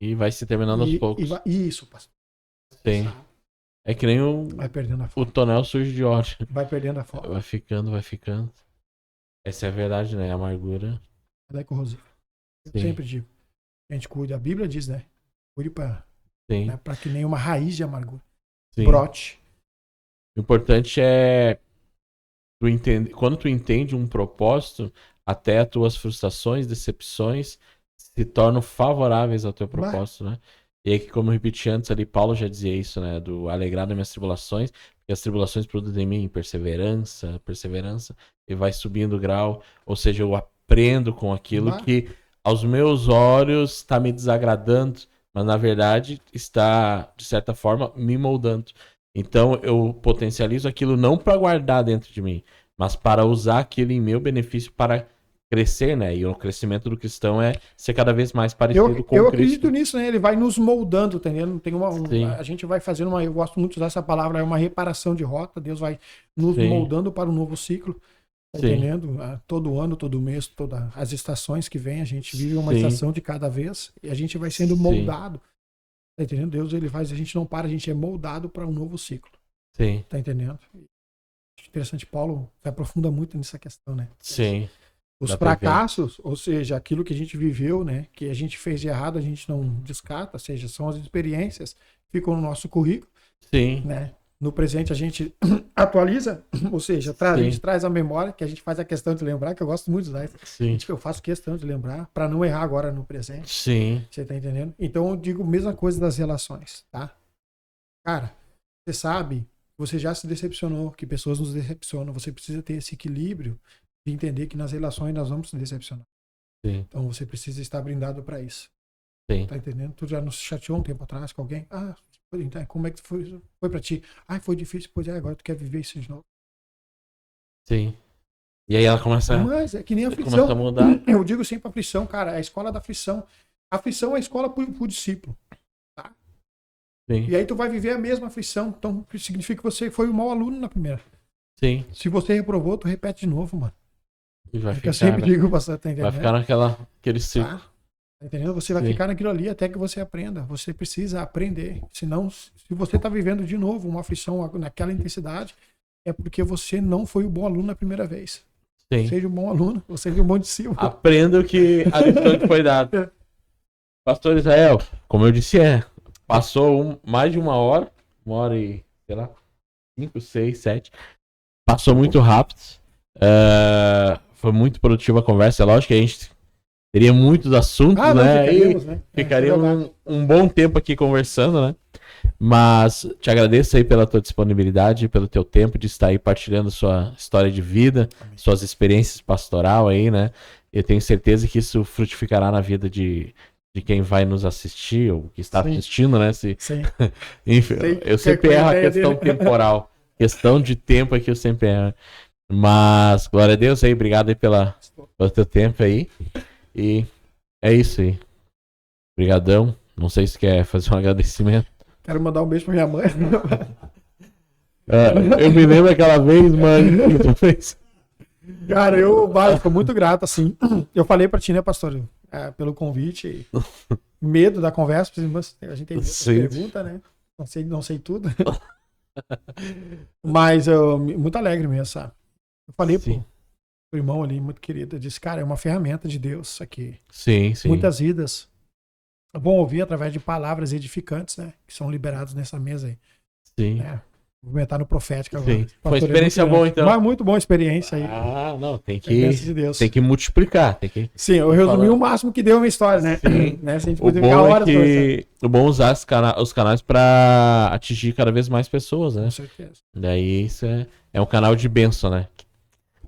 e vai se terminando aos poucos. Isso, pastor. Sim. É que nem Vai perdendo a forma. o tonel sujo de óleo. Vai perdendo a forma. Vai ficando. Essa é a verdade, né? A amargura. Ela é corrosiva. Eu Sim. sempre digo. A gente cuida. A Bíblia diz, né? Cuide para Sim. que nenhuma raiz de amargura Sim. brote. O importante é quando tu entende um propósito, até as tuas frustrações, decepções se tornam favoráveis ao teu propósito, né? E aí, como eu repeti antes ali, Paulo já dizia isso, né? Do alegrar das minhas tribulações, porque as tribulações produzem em mim perseverança, e vai subindo o grau, ou seja, eu aprendo com aquilo que aos meus olhos está me desagradando, mas na verdade está, de certa forma, me moldando. Então eu potencializo aquilo não para guardar dentro de mim, mas para usar aquilo em meu benefício para crescer, né? E o crescimento do cristão é ser cada vez mais parecido com Cristo. Eu acredito nisso, né? Ele vai nos moldando, entendendo? Tem Sim. a gente vai fazendo eu gosto muito de usar essa palavra, é uma reparação de rota. Deus vai nos Sim. moldando para um novo ciclo. Tá Sim. entendendo? Todo ano, todo mês, todas as estações que vem, a gente vive uma Sim. estação de cada vez e a gente vai sendo Sim. moldado. Tá entendendo? Deus, ele faz, a gente não para, a gente é moldado para um novo ciclo. Sim. Tá entendendo? Interessante, Paulo se aprofunda muito nessa questão, né? Sim. Os fracassos, ou seja, aquilo que a gente viveu, né? Que a gente fez de errado, a gente não descarta, ou seja, são as experiências que ficam no nosso currículo. Sim. Né? No presente a gente atualiza, ou seja, a gente traz a memória, que a gente faz a questão de lembrar, que eu gosto muito disso. Sim. Eu faço questão de lembrar, para não errar agora no presente. Sim. Você tá entendendo? Então eu digo a mesma coisa das relações, tá? Cara, você sabe, você já se decepcionou, que pessoas nos decepcionam, você precisa ter esse equilíbrio de entender que nas relações nós vamos se decepcionar. Sim. Então você precisa estar blindado para isso. Sim. Tá entendendo? Tu já nos chateou um tempo atrás com alguém? Ah, então, como é que foi pra ti? Ah, foi difícil, pois é, agora tu quer viver isso de novo. Sim. E aí ela começa, mas é que nem a aflição. Começa a mudar. Eu digo sempre aflição, cara, é a escola da aflição. A aflição é a escola pro discípulo. Tá? Sim. E aí tu vai viver a mesma aflição. Então significa que você foi um mau aluno na primeira. Sim. Se você reprovou, tu repete de novo, mano. E vai ficar, eu sempre digo, pastor, tá entendendo? Vai ficar aquele ciclo. Tá? Entendeu? Você vai ficar naquilo ali até que você aprenda. Você precisa aprender. Senão, se você está vivendo de novo uma aflição naquela intensidade, é porque você não foi o bom aluno na primeira vez. Sim. Seja um bom aluno, você seja um bom discípulo. Aprenda o que a lição que foi dada. Pastor Israel, como eu disse, passou mais de uma hora e, sei lá, 5, 6, 7. Passou muito rápido. Foi muito produtiva a conversa. É lógico que a gente teria muitos assuntos, né? E ficaríamos um bom tempo aqui conversando, né? Mas te agradeço aí pela tua disponibilidade, pelo teu tempo de estar aí partilhando sua história de vida, suas experiências pastoral aí, né? Eu tenho certeza que isso frutificará na vida de quem vai nos assistir ou que está assistindo, né? Sim. Enfim, eu sempre erro a questão temporal. Questão de tempo é que eu sempre erro. Mas, glória a Deus aí, obrigado aí pelo teu tempo aí. E é isso aí. Obrigadão. Não sei se quer fazer um agradecimento. Quero mandar um beijo pra minha mãe. Eu me lembro aquela vez, mano, que tu fez. Cara, eu fico muito grato, assim. Eu falei pra ti, né, pastor? Pelo convite. Medo da conversa. A gente tem muitas perguntas, né? Não sei tudo. Mas muito alegre mesmo, sabe? Eu falei pro irmão ali, muito querido. Eu disse, cara, é uma ferramenta de Deus isso aqui. Sim. Muitas vidas vão ouvir através de palavras edificantes, né? Que são liberadas nessa mesa aí. Sim. Vou comentar no profético agora. Sim. Foi uma experiência boa, então. Mas muito boa experiência aí. Não, tem que multiplicar. Sim, eu resumi o máximo que deu a minha história, né? Né? Se a gente poder ficar horas o bom é usar os canais para atingir cada vez mais pessoas, né? Com certeza. Daí isso é um canal de bênção, né?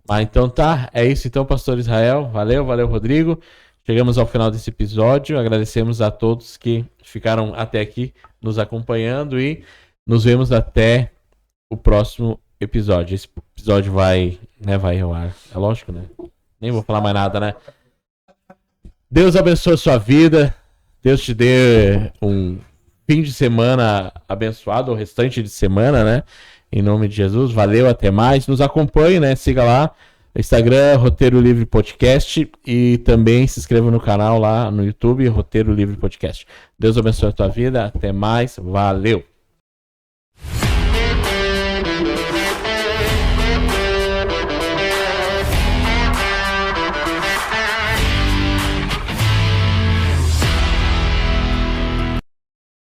Mas então é isso então, pastor Israel. Valeu, Rodrigo. Chegamos ao final desse episódio. Agradecemos a todos que ficaram até aqui nos acompanhando e nos vemos até o próximo episódio. Esse episódio vai ao ar. É lógico, né? Nem vou falar mais nada, né? Deus abençoe a sua vida. Deus te dê um fim de semana abençoado, o restante de semana, né? Em nome de Jesus. Valeu, até mais. Nos acompanhe, né? Siga lá. Instagram, Roteiro Livre Podcast. E também se inscreva no canal lá no YouTube, Roteiro Livre Podcast. Deus abençoe a tua vida. Até mais. Valeu.